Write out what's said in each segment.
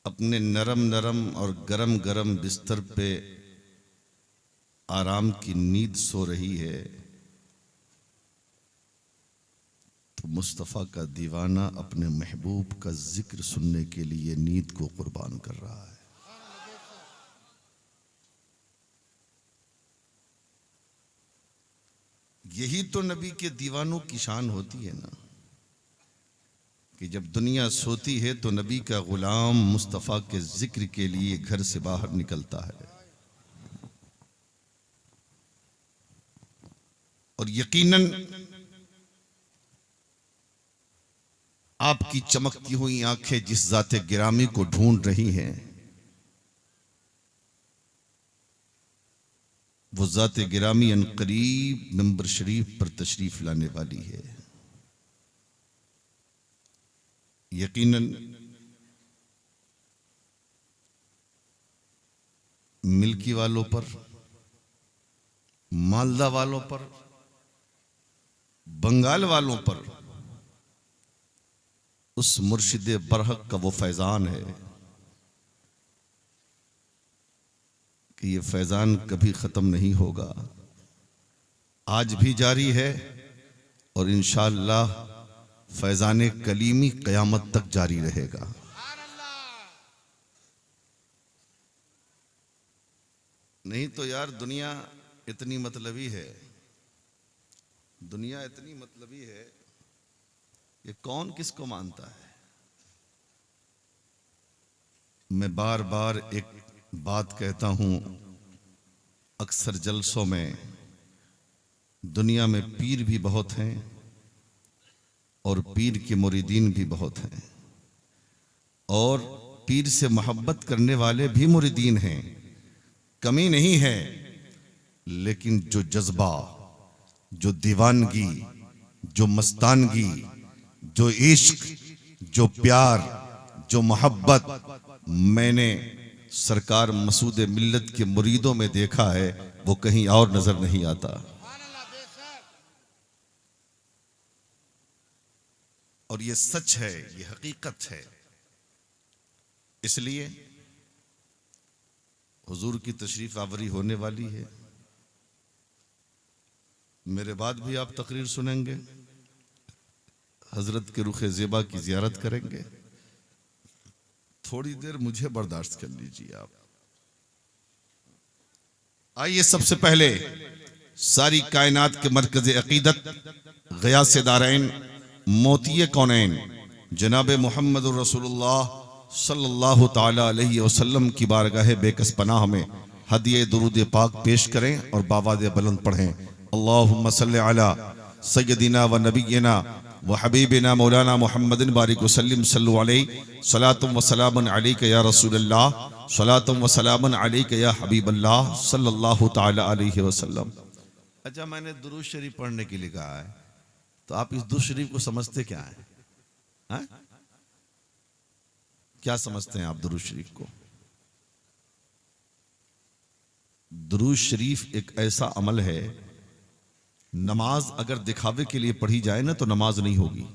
अपने नरम नरम और गरम गरम बिस्तर पे आराम की नींद सो रही है, तो मुस्तफ़ा का दीवाना अपने महबूब का जिक्र सुनने के लिए नींद को कुर्बान कर रहा है। यही तो नबी के दीवानों की शान होती है ना, कि जब दुनिया सोती है तो नबी का गुलाम मुस्तफ़ा के जिक्र के लिए घर से बाहर निकलता है। और यकीनन आपकी चमकती हुई आंखें जिस ज़ाते गिरामी को ढूंढ रही हैं, वो ज़ाते गिरामी अनकरीब मिंबर शरीफ पर तशरीफ लाने वाली है। यकीनन मिल्की वालों पर, मालदा वालों पर, बंगाल वालों पर उस मुर्शिद बरहक का वो फैजान है कि ये फैजान कभी खत्म नहीं होगा, आज भी जारी है और इंशाअल्लाह फैजान कलीमी क़यामत तक जारी रहेगा। नहीं तो यार दुनिया इतनी मतलबी है, दुनिया इतनी मतलबी है, ये कौन किसको मानता है। मैं बार बार एक बात कहता हूं अक्सर जलसों में, दुनिया में पीर भी बहुत हैं और पीर के मुरीदीन भी बहुत हैं, और पीर से मोहब्बत करने वाले भी मुरीदीन हैं, कमी नहीं है। लेकिन जो जज्बा, जो दीवानगी, जो मस्तानगी, जो इश्क, जो प्यार, जो मोहब्बत मैंने सरकार मसूद मिल्लत के मुरीदों में देखा है, वो कहीं और नजर नहीं आता। और ये सच है, ये हकीकत है। इसलिए हुजूर की तशरीफ आवरी होने वाली है। मेरे बाद भी आप तकरीर सुनेंगे, हजरत के रुखे ज़ेबा की ज़ियारत करेंगे। थोड़ी देर मुझे बर्दाश्त कर लीजिए आप। आइए सबसे पहले सारी कायनात के मरकज़ अक़ीदत, ग़ियास दारैन, मोतिये कौनैन जनाब मोहम्मद रसूलुल्लाह सल्लल्लाहु ताला अलैहि वसल्लम की बारगाह बेकस पनाह में हदिये दुरूद पाक पेश करें और बावाद बुलंद पढ़ें। अल्लाहुम्मा सल्लि अला सय्यदिना व नबिय्यिना व हबीबिना मौलाना मुहम्मदिन बारिक वसल्लिम सल्लु अलैहि सलातुम व सलामुन अलैका या रसूलल्लाह सलातुम व सलामुन अलैका या हबीबल्लाह सल्लल्लाहु ताला अलैहि वसल्लम। अच्छा, मैंने दुरूद शरीफ पढ़ने के लिए कहा है, तो आप इस दुरूद शरीफ को समझते क्या है? हाँ? क्या समझते हैं आप दुरूद शरीफ को? दुरूद शरीफ एक ऐसा अमल है, नमाज अगर दिखावे के लिए पढ़ी जाए ना तो नमाज नहीं होगी,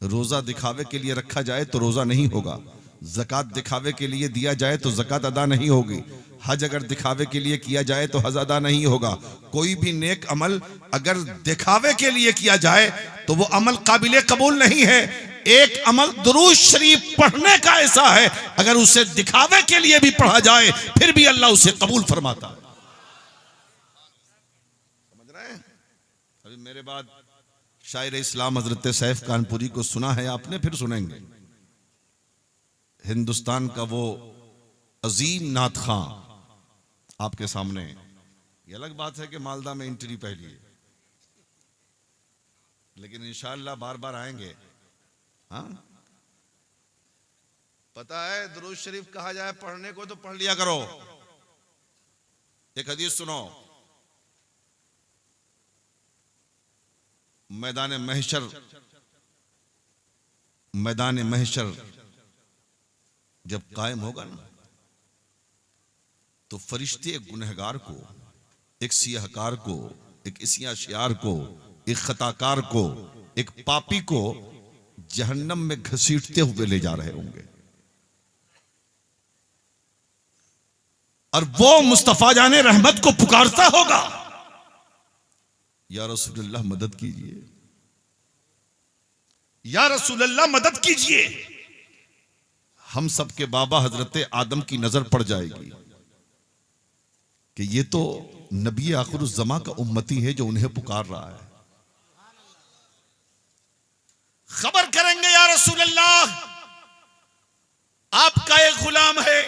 रोजा दिखावे के लिए रखा जाए तो रोजा नहीं होगा, ज़कात दिखावे के लिए दिया जाए तो ज़कात अदा नहीं होगी, हज अगर दिखावे के लिए किया जाए तो हज अदा नहीं होगा। कोई भी नेक अमल अगर दिखावे के लिए किया जाए तो वो अमल काबिल कबूल नहीं है। एक अमल दुरूद शरीफ पढ़ने का ऐसा है, अगर उसे दिखावे के लिए भी पढ़ा जाए फिर भी अल्लाह उसे कबूल फरमाता है। समझ रहे हैं? अभी मेरे बाद शायर इस्लाम हजरत सैफ कानपुरी को सुना है आपने, फिर सुनेंगे। हिंदुस्तान का वो अजीम नात खां आपके सामने। ये अलग बात है कि मालदा में एंट्री पहली है, लेकिन इंशाअल्लाह बार बार आएंगे। हाँ, पता है दुरूद शरीफ कहा जाए पढ़ने को तो पढ़ लिया करो। एक हदीस सुनो, मैदान महशर जब कायम होगा ना, तो फरिश्ते एक गुनहगार को, एक सियाहकार को, एक इस्याशियार को, एक खताकार को, एक पापी को जहन्नम में घसीटते हुए ले जा रहे होंगे। और वो मुस्तफा जाने रहमत को पुकारता होगा, या रसूलल्लाह मदद कीजिए, या रसूलल्लाह मदद कीजिए। हम सबके बाबा हजरत आदम की नजर पड़ जाएगी कि ये तो नबी आखिरुज़्ज़मा का उम्मती है जो उन्हें पुकार रहा है। खबर करेंगे, या रसूलल्लाह आपका एक गुलाम है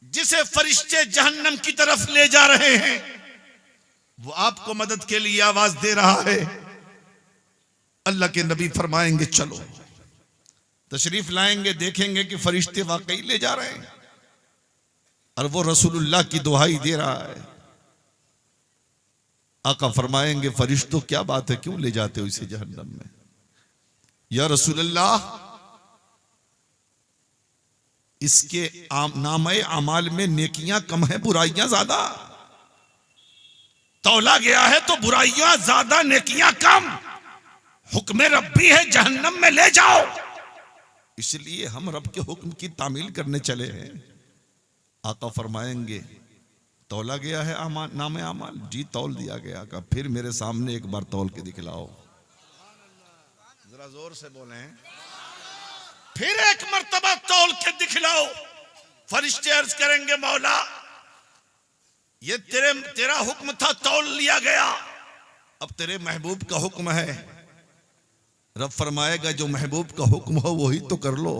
जिसे फरिश्ते जहन्नम की तरफ ले जा रहे हैं, वो आपको मदद के लिए आवाज दे रहा है। अल्लाह के नबी फरमाएंगे चलो, तशरीफ लाएंगे, देखेंगे कि फरिश्ते वाकई ले जा रहे हैं और वो रसूलुल्लाह की दुहाई दे रहा है। आका फरमाएंगे फरिश्तों क्या बात है, क्यों ले जाते हो इसे जहन्नम में? या रसूलल्लाह इसके नामे अमाल में नेकियां कम है, बुराइयां ज्यादा। तौला गया है तो बुराइयां ज्यादा, नेकियां कम। हुक्म रब्बी है जहन्नम में ले जाओ, इसलिए हम रब के हुक्म की तामील करने चले हैं। आका फरमाएंगे तौला गया है नामे अमाल? जी तौल दिया गया। का फिर मेरे सामने एक बार तौल के दिखलाओ, जरा जोर से बोलें, फिर एक मर्तबा तौल के दिखलाओ। फरिश्ते अर्ज करेंगे मौला ये तेरा हुक्म था, तौल लिया गया, अब तेरे महबूब का हुक्म है। रब फरमाएगा जो महबूब का हुक्म हो वही तो कर लो,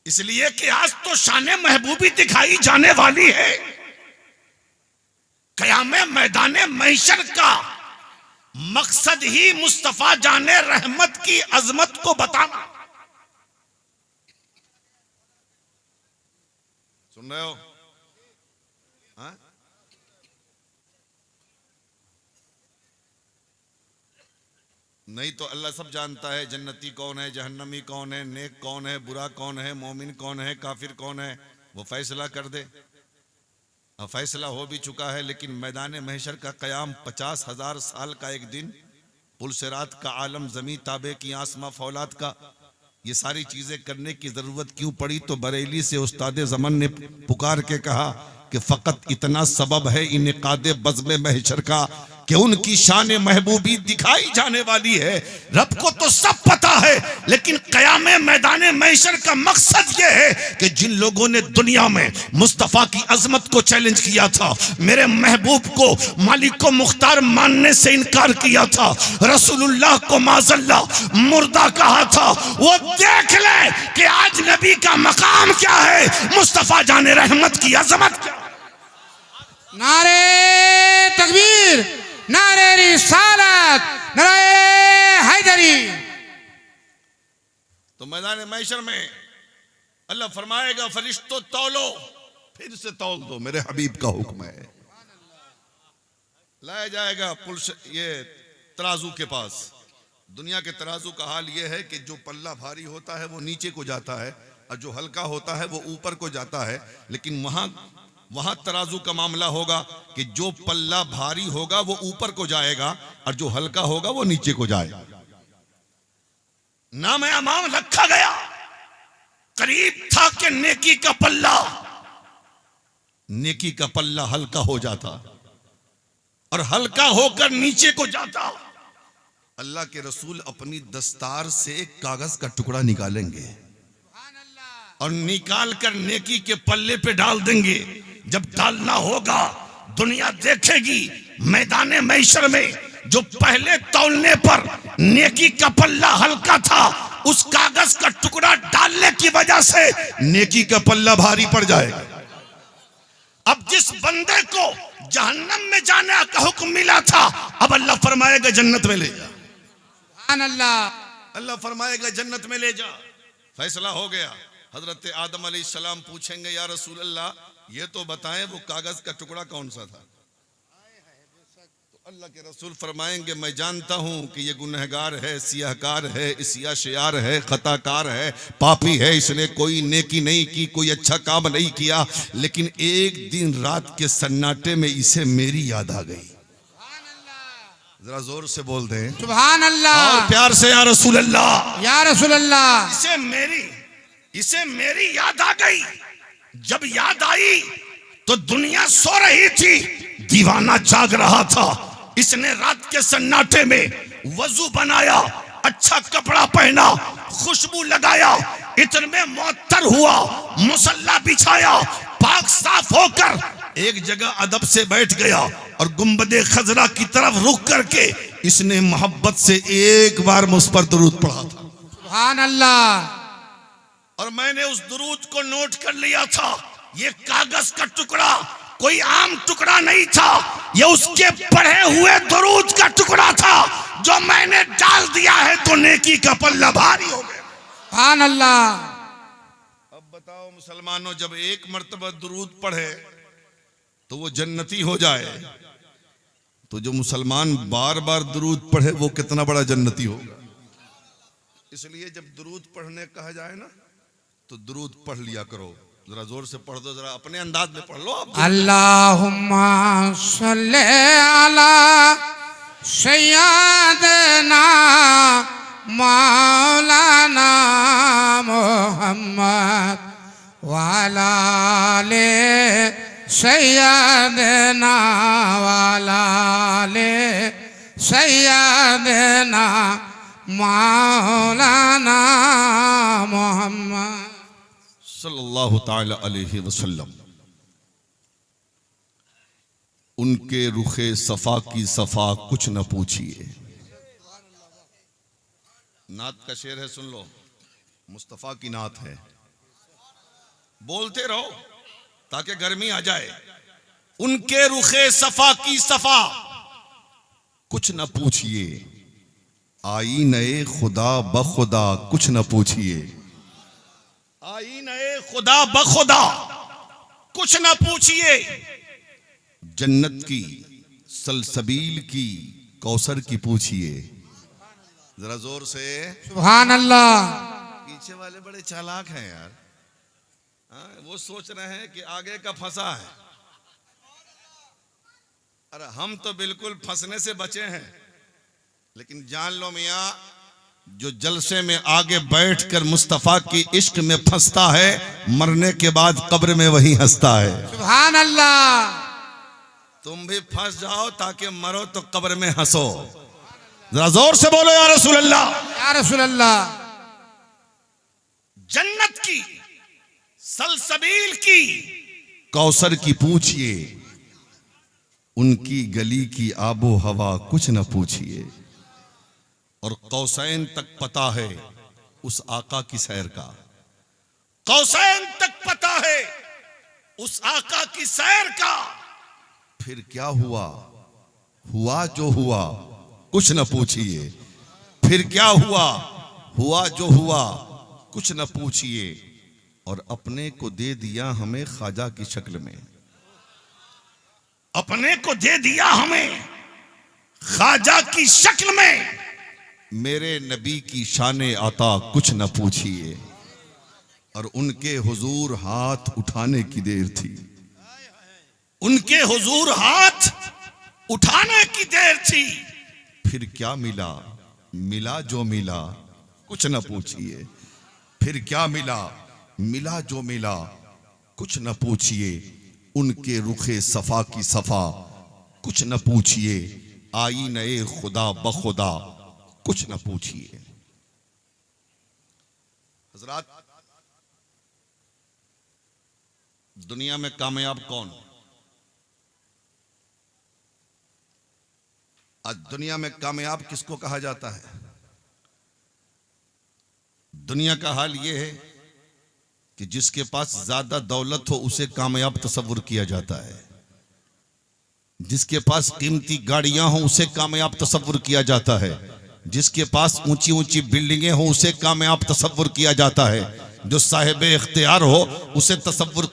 इसलिए कि आज तो शाने महबूबी दिखाई जाने वाली है। क़यामे मैदाने महशर का मकसद ही मुस्तफा जाने रहमत की अजमत को बताना। सुन रहे हो? हाँ? नहीं तो अल्लाह सब जानता है, जन्नती कौन है, जहन्नमी कौन है, नेक कौन है, बुरा कौन है, मोमिन कौन है, काफिर कौन है, वो फैसला कर दे। अब फैसला हो भी चुका है, लेकिन मैदान महशर का क़याम 50,000 साल का एक दिन, पुलसिरात का आलम, ज़मी ताबे की आसमा फौलाद का, ये सारी चीज़ें करने की ज़रूरत क्यों पड़ी? तो बरेली से उस्ताद ज़मन ने पुकार के कहा कि फ़कत इतना सबब है इनकादे बज़्म महशर का कि उनकी शान महबूबी दिखाई जाने वाली है। रब को तो सब पता है, लेकिन क़यामे मैदाने महशर का मकसद ये है कि जिन लोगों ने दुनिया में मुस्तफ़ा की अजमत को चैलेंज किया था, मेरे महबूब को मालिक को मुख्तार मानने से इनकार किया था, रसूलुल्लाह को माज़ल्ला मुर्दा कहा था, वो देख ले कि आज नबी का मकाम क्या है, मुस्तफ़ा जाने रहमत की अजमत क्या। नारे तकबीर, नारे रिसालत, नारे हैदरी। तो मैदान महशर में अल्लाह फरमाएगा फरिश्तों तौलो, फिर से तौल दो, मेरे हबीब का हुक्म है। लाया जाएगा ये तराजू के पास। दुनिया के तराजू का हाल ये है कि जो पल्ला भारी होता है वो नीचे को जाता है और जो हल्का होता है वो ऊपर को जाता है, लेकिन वहां तराजू का मामला होगा कि जो पल्ला भारी होगा वो ऊपर को जाएगा और जो हल्का होगा वो नीचे को जाएगा। नाम अमाम रखा गया, करीब था कि नेकी का पल्ला हल्का हो जाता और हल्का होकर नीचे को जाता। अल्लाह के रसूल अपनी दस्तार से एक कागज का टुकड़ा निकालेंगे और निकाल कर नेकी के पल्ले पे डाल देंगे। जब डालना होगा दुनिया देखेगी, मैदान महशर में जो पहले तौलने पर नेकी का पल्ला हल्का था, उस कागज का टुकड़ा डालने की वजह से नेकी का पल्ला भारी पड़ जाएगा। अब जिस बंदे को जहन्नम में जाने का हुक्म मिला था, अब अल्लाह फरमाएगा जन्नत में ले जा। अल्लाह फरमाएगा जन्नत में ले जा। फैसला हो गया। हजरत आदम अलैहिस्सलाम पूछेंगे या रसूल अल्लाह ये तो बताएं वो कागज का टुकड़ा कौन सा था? तो अल्लाह के रसूल फरमाएंगे मैं जानता हूं कि ये गुनहगार है, सियाहकार है, इसिया है, खताकार है, पापी है, इसने कोई नेकी नहीं की, कोई अच्छा काम नहीं किया, लेकिन एक दिन रात के सन्नाटे में इसे मेरी याद आ गई। जरा जोर से बोल दें सुभान अल्लाह, और प्यार से या रसूल अल्लाह, या रसूल अल्लाह। इसे मेरी याद आ गई। जब याद आई तो दुनिया सो रही थी, दीवाना जाग रहा था। इसने रात के सन्नाटे में वजू बनाया, अच्छा कपड़ा पहना, खुशबू लगाया, इत्र में मुअत्तर हुआ, मुसल्ला बिछाया, पाक साफ होकर एक जगह अदब से बैठ गया और गुंबदे खजरा की तरफ रुख करके इसने मोहब्बत से एक बार मुझ पर दुरूद पढ़ा था। सुभान अल्लाह। और मैंने उस दुरूद को नोट कर लिया था। ये कागज का टुकड़ा कोई आम टुकड़ा नहीं था, ये उसके पढ़े हुए दुरूद का टुकड़ा था जो मैंने डाल दिया है तो नेकी का पल्ला भारी हो गया। सुभान अल्लाह। अब बताओ मुसलमानों, जब एक मर्तबा दुरूद पढ़े तो वो जन्नती हो जाए, तो जो मुसलमान बार बार दुरूद पढ़े वो कितना बड़ा जन्नती होगा। इसलिए जब दुरूद पढ़ने कहा जाए ना तो दुरूद पढ़ लिया करो। जरा जोर से पढ़ दो, जरा अपने अंदाज में पढ़ लो। अल्लाहुम्मा सल्ले अला सय्यदना मौलाना मुहम्मद वाला ले सय्यदना वाला ले सय्यदना मौलाना मुहम्मद सल्लल्लाहु ताला अलैहि वसल्लम। उनके रुखे सफा की सफा कुछ न पूछिए। नात का शेर है, सुन लो। मुस्तफा की नात है, बोलते रहो ताकि गर्मी आ जाए। उनके रुखे सफा की सफा कुछ न पूछिए, आईने खुदा बखुदा कुछ न पूछिए। आईने खुदा बखुदा कुछ न पूछिए। जन्नत की, सलसबील की, कौसर की पूछिए। जरा जोर से सुभान अल्लाह। पीछे वाले बड़े चालाक हैं यार। वो सोच रहे हैं कि आगे का फंसा है। अरे हम तो बिल्कुल फंसने से बचे हैं। लेकिन जान लो मियाँ, जो जलसे में आगे बैठकर मुस्तफा की इश्क में फंसता है, मरने के बाद कब्र में वही हंसता है। सुभान अल्लाह। तुम भी फंस जाओ ताकि मरो तो कब्र में हंसो। जरा जोर से बोलो या रसूल अल्लाह। या रसूल अल्लाह। जन्नत की, सलसबील की, कौसर की पूछिए। उनकी गली की आबो हवा कुछ न पूछिए। और कौसैन तक पता है उस आका की सैर का। कौसैन तक पता है उस आका की सैर का। फिर क्या हुआ, हुआ जो हुआ कुछ न पूछिए। फिर क्या हुआ, हुआ जो हुआ कुछ न पूछिए। और अपने को दे दिया हमें ख्वाजा की शक्ल में। अपने को दे दिया हमें ख्वाजा की शक्ल में। मेरे नबी की शाने आता कुछ न पूछिए। और उनके हुजूर हाथ उठाने की देर थी। उनके हुजूर हाथ उठाने की देर थी। फिर क्या मिला, मिला जो मिला कुछ न पूछिए। फिर क्या मिला, मिला जो मिला कुछ न पूछिए। उनके रुखे सफा की सफा कुछ न पूछिए। आई नए खुदा बखुदा कुछ न पूछिए। हजरात, दुनिया में कामयाब कौन? आज दुनिया में कामयाब किसको कहा जाता है? दुनिया का हाल यह है कि जिसके पास ज्यादा दौलत हो उसे कामयाब तस्वुर किया जाता है। जिसके पास कीमती गाड़ियां हो उसे कामयाब तस्वुर किया जाता है। जिसके पास ऊंची ऊंची बिल्डिंगें हो उसे कामयाब तस्वुर किया जाता है। जो साहिब इख्तियार हो उसे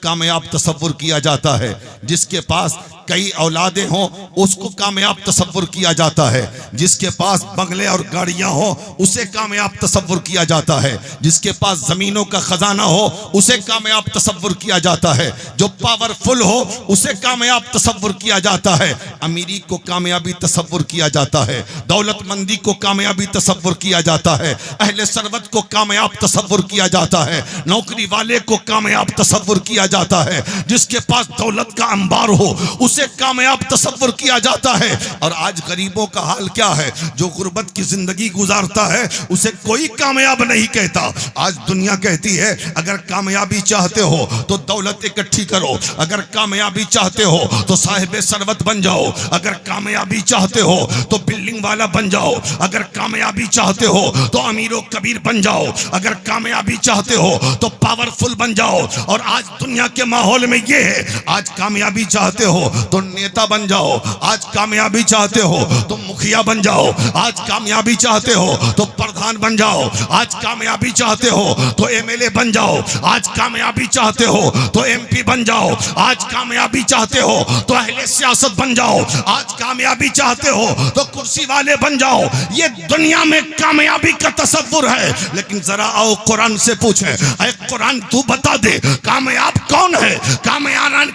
कामयाब तस्वुर किया जाता है। जिसके पास कई औलादे हों उसको कामयाब तसव्वुर किया जाता है, जिसके पास बंगले और गाड़ियां हो उसे कामयाब तसव्वुर किया जाता है, जिसके पास जमीनों का खजाना हो उसे कामयाब तसव्वुर किया जाता है, जो पावरफुल हो उसे कामयाब तसव्वुर किया जाता है, अमीरी को कामयाबी तसव्वुर किया जाता है, दौलतमंदी को कामयाबी तसव्वुर किया जाता है, अहले सरवत को कामयाब तसव्वुर किया जाता है, नौकरी वाले को कामयाब तसव्वुर किया जाता है, जिसके पास दौलत का अंबार हो उसे कामयाब तसव्वुर किया जाता है। और आज गरीबों का हाल क्या है? जो गुर्बत की जिंदगी गुजारता है उसे कोई कामयाब नहीं कहता। आज दुनिया कहती है अगर कामयाबी चाहते हो तो दौलत इकट्ठी करो, अगर कामयाबी चाहते हो तो साहिब सरवत बन जाओ, अगर कामयाबी चाहते हो तो बिल्डिंग वाला बन जाओ, अगर कामयाबी चाहते हो तो अमीरो कबीर बन जाओ, अगर कामयाबी चाहते हो तो पावरफुल बन जाओ। और आज दुनिया के माहौल में ये है, आज कामयाबी चाहते हो तो नेता बन जाओ, आज कामयाबी चाहते हो तो मुखिया बन जाओ, आज कामयाबी चाहते हो तो प्रधान बन जाओ, आज कामयाबी चाहते हो तो एमएलए बन जाओ, आज कामयाबी चाहते हो तो एमपी बन जाओ, आज कामयाबी चाहते हो तो अहले सियासत बन जाओ, आज कामयाबी चाहते हो तो कुर्सी वाले बन जाओ। ये दुनिया में कामयाबी का तसव्वुर है। लेकिन जरा आओ कुरान से पूछें, ऐ कुरान तू बता दे कामयाब कौन है?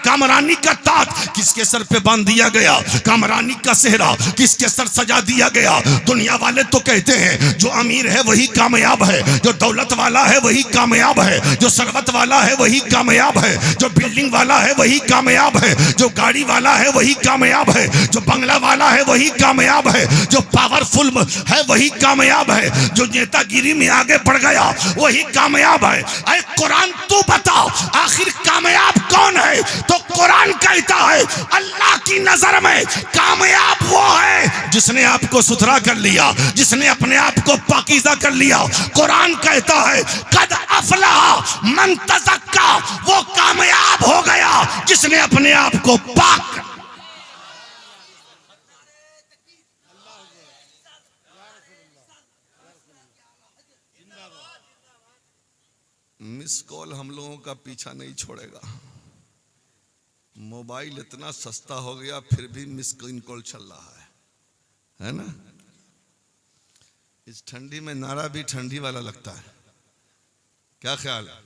कामरानी का ताज किसके सर पे बांध दिया गया? कामरानी का सेहरा किसके सर सजा दिया गया? दुनिया वाले तो कहते हैं जो अमीर है वही कामयाब है, जो दौलत वाला है वही कामयाब है, जो सरवत वाला है वही कामयाब है, जो बिल्डिंग वाला है वही कामयाब है, जो गाड़ी वाला है वही कामयाब है, जो बंगला वाला है वही कामयाब है, जो पावरफुल है वही कामयाब है, जो नेतागिरी में आगे बढ़ गया वही कामयाब है। ऐ कुरान तू बता आखिर कामयाब कौन है? तो कुरान कहता है अल्लाह की नजर में कामयाब वो है जिसने आपको सुथरा कर लिया, जिसने अपने आप को पाकीज़ा कर लिया। कुरान कहता है कद अफलह मन तज़क्का, वो कामयाब हो गया जिसने अपने आप को पाक। मिस कॉल हम लोगों का पीछा नहीं छोड़ेगा। मोबाइल इतना सस्ता हो गया फिर भी मिस कॉल चल रहा है ना? इस ठंडी में नारा भी ठंडी वाला लगता है। क्या ख्याल है?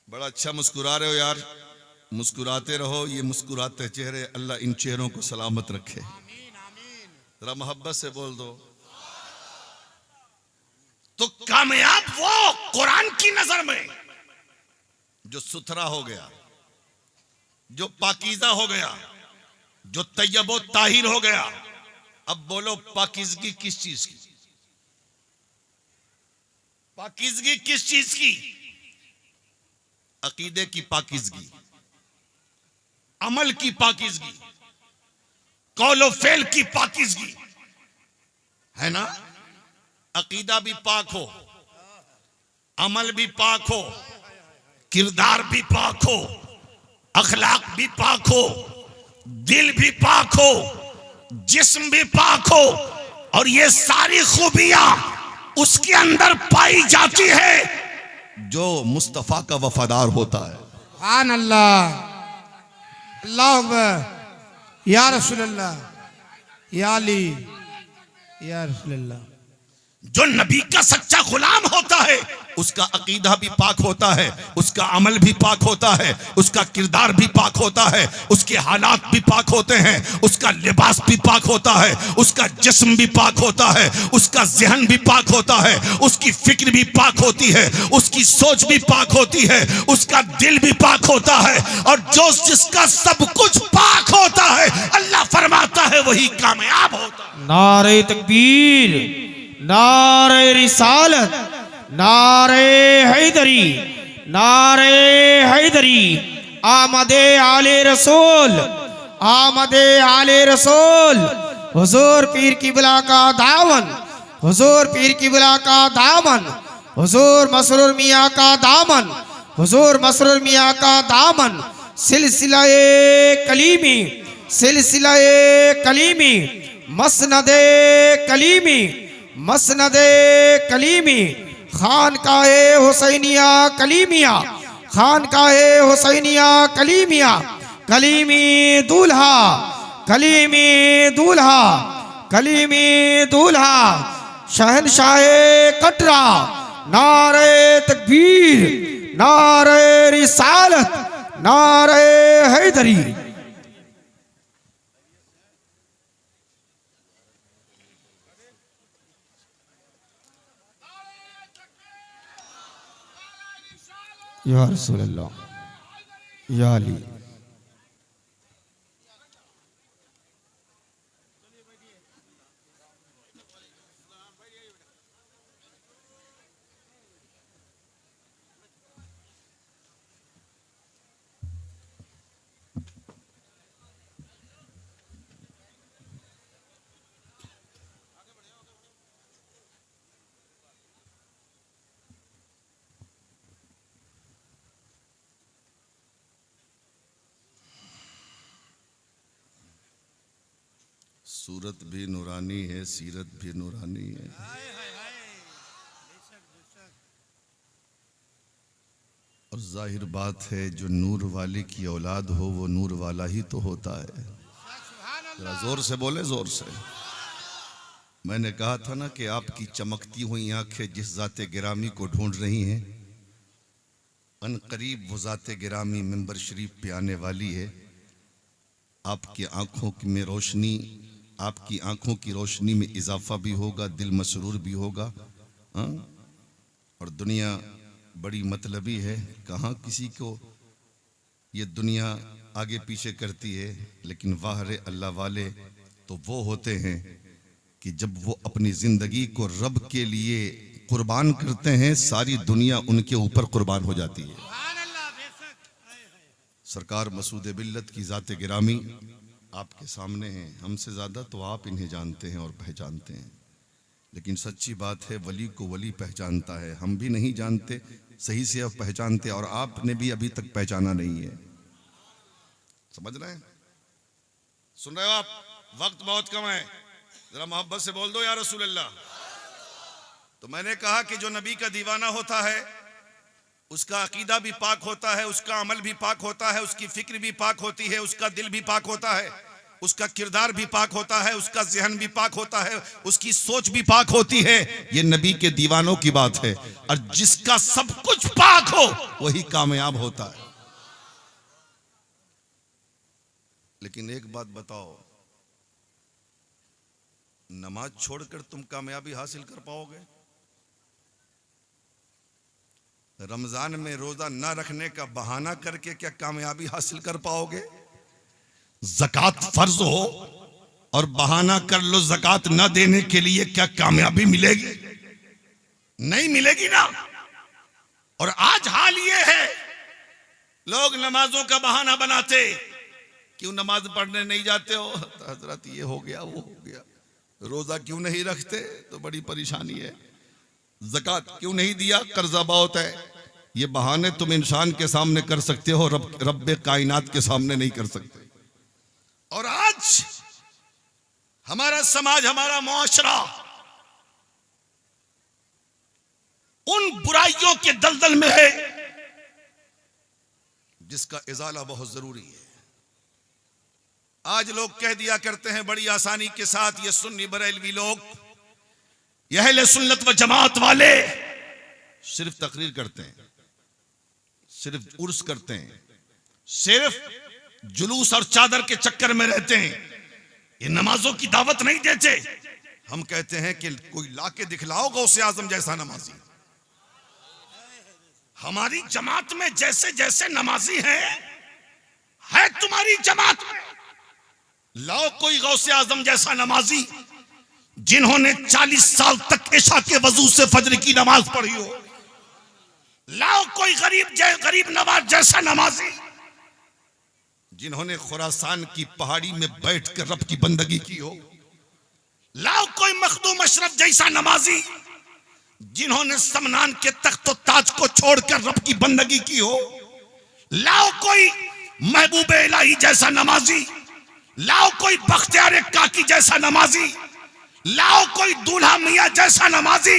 बड़ा अच्छा मुस्कुरा रहे हो यार, मुस्कुराते रहो। ये मुस्कुराते चेहरे अल्लाह इन चेहरों को सलामत रखे। जरा मोहब्बत से बोल दो। तो कामयाब वो कुरान की नजर में जो सुथरा हो गया, जो पाकीज़ा हो गया, जो तैयबो ताहिर हो गया। अब बोलो पाकीज़गी किस चीज की? पाकीज़गी किस चीज की? अकीदे की पाकीज़गी, अमल की पाकीज़गी, कौलो फेल की पाकीज़गी है ना? अकीदा भी पाक हो, अमल भी पाक हो, किरदार भी पाक हो, अखलाक भी पाक हो, दिल भी पाक हो, जिस्म भी पाक हो। और ये सारी खूबियां उसके अंदर पाई जाती है जो मुस्तफा का वफादार होता है। सुभान अल्लाह, अल्लाह अकबर, या रसूल अल्लाह, या अली, या रसूल अल्लाह। जो नबी का सच्चा गुलाम होता है उसका अकीदा भी पाक होता है, उसका अमल भी पाक होता है, उसका किरदार भी पाक होता है, उसके हालात भी पाक होते हैं, उसका लिबास भी पाक होता है, उसका जिस्म भी पाक होता है, उसका ज़हन भी पाक होता है, उसकी फिक्र भी पाक होती है, उसकी सोच भी पाक होती है, उसका दिल भी पाक होता है। और जो जिसका सब कुछ पाक होता है अल्लाह फरमाता है वही कामयाब होता है। नारे तकबीर, नारे रिसालत, नारे हैदरी, नारे हैदरी। आमदे आले रसूल, आमदे आले रसूल। हुजूर पीर किबला का दामन, हुजूर पीर किबला का दामन, हुजूर मसरूर मियाँ का दामन, हुजूर मसरूर मियाँ का दामन। सिलसिलाए कलीमी, सिलसिलाए कलीमी, मसनदे कलीमी, मसनदे कलीमी। खानकाए हुसैनिया कलीमिया, खानकाए हुसैनिया कलीमिया। कलीमी दूल्हा, कलीमी दूल्हा, कलीमी दूल्हा, शहनशाहे कटरा, नारे तकबीर, नारे रिसालत, नारे हैदरी। या रसूल अल्लाह, या अली। सूरत भी नूरानी है, सीरत भी नूरानी है। और जाहिर बात है जो नूर वाले की औलाद हो वो नूर वाला ही तो होता है। जरा जोर से बोले, जोर से। मैंने कहा था ना कि आपकी चमकती हुई आंखें जिस ज़ाते गिरामी को ढूंढ रही हैं, अनकरीब वो ज़ाते गिरामी मिंबर शरीफ पे आने वाली है। आपकी आंखों में रोशनी, आपकी आंखों की रोशनी में इजाफा भी होगा, दिल मसरूर भी होगा। हाँ? और दुनिया बड़ी मतलबी है, कहाँ किसी को ये दुनिया आगे पीछे करती है। लेकिन वाह रे अल्लाह वाले तो वो होते हैं कि जब वो अपनी ज़िंदगी को रब के लिए कुर्बान करते हैं, सारी दुनिया उनके ऊपर कुर्बान हो जाती है। सरकार मसूद बिल्लत की ज़ाते गिरामी आपके सामने हैं। हमसे ज़्यादा तो आप इन्हें जानते हैं और पहचानते हैं, लेकिन सच्ची बात है वली को वली पहचानता है। हम भी नहीं जानते सही से, अब पहचानते, और आपने भी अभी तक पहचाना नहीं है। समझ रहे हैं? सुन रहे हो आप? वक्त बहुत कम है, जरा मोहब्बत से बोल दो या रसूल अल्लाह। तो मैंने कहा कि जो नबी का दीवाना होता है उसका अकीदा भी पाक होता है, उसका अमल भी पाक होता है, उसकी फिक्र भी पाक होती है, उसका दिल भी पाक होता है, उसका किरदार भी पाक होता है, उसका ज़हन भी पाक होता है, उसकी सोच भी पाक होती है। ये नबी के दीवानों की बात है। और जिसका सब कुछ पाक हो वही कामयाब होता है। लेकिन एक बात बताओ, नमाज छोड़कर तुम कामयाबी हासिल कर पाओगे? रमजान में रोजा ना रखने का बहाना करके क्या कामयाबी हासिल कर पाओगे? ज़कात फर्ज हो और बहाना कर लो ज़कात ना देने के लिए, क्या कामयाबी मिलेगी? नहीं मिलेगी ना। और आज हाल ये है, लोग नमाजों का बहाना बनाते, क्यों नमाज पढ़ने नहीं जाते हो? तो हजरत ये हो गया, वो हो गया। रोजा क्यों नहीं रखते? तो बड़ी परेशानी है। ज़कात क्यों नहीं दिया? कर्जा बहुत है। ये बहाने तुम इंसान के सामने कर सकते हो, रब्बे कायनात के सामने नहीं कर सकते। और आज हमारा समाज, हमारा मुआशरा उन बुराइयों के दलदल में है जिसका इजाला बहुत जरूरी है। आज लोग कह दिया करते हैं बड़ी आसानी के साथ, ये सुन्नी बरेलवी लोग, ये अहले सुन्नत व जमात वाले सिर्फ तकरीर करते हैं, सिर्फ उर्स करते हैं, सिर्फ जुलूस और चादर के चक्कर में रहते हैं, ये नमाजों की दावत नहीं देते। हम कहते हैं कि कोई लाके दिखलाओ गौसे आजम जैसा नमाजी। हमारी जमात में जैसे जैसे नमाजी है तुम्हारी जमात में, लाओ कोई गौसे आजम जैसा नमाजी जिन्होंने 40 साल तक इशा के वजू से फजर की नमाज पढ़ी हो। लाओ कोई गरीब नवाज जैसा नमाजी जिन्होंने खुरासान की पहाड़ी में बैठकर रब की बंदगी की हो। लाओ कोई मखदूम अशरफ जैसा नमाजी जिन्होंने समनान के तख्त ताज को छोड़कर रब की बंदगी की हो। लाओ कोई महबूब इलाही जैसा नमाजी, लाओ कोई बख्तियार काकी जैसा नमाजी, लाओ कोई दूल्हा मियां जैसा नमाजी,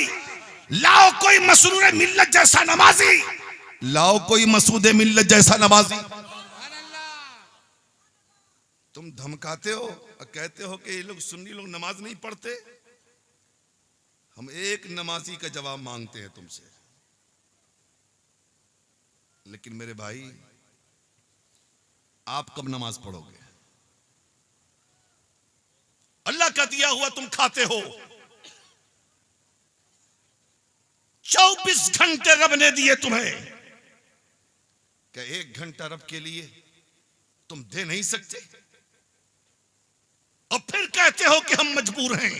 लाओ कोई मसरूर मिल्लत जैसा नमाजी, लाओ कोई मसूद मिल्लत जैसा नमाजी। तुम धमकाते हो और कहते हो कि ये लोग सुन्नी लोग नमाज नहीं पढ़ते। हम एक नमाजी का जवाब मांगते हैं तुमसे। लेकिन मेरे भाई, आप कब नमाज पढ़ोगे? अल्लाह का दिया हुआ तुम खाते हो। 24 घंटे रब ने दिए तुम्हें। क्या 1 घंटा रब के लिए तुम दे नहीं सकते? और फिर कहते हो कि हम मजबूर हैं,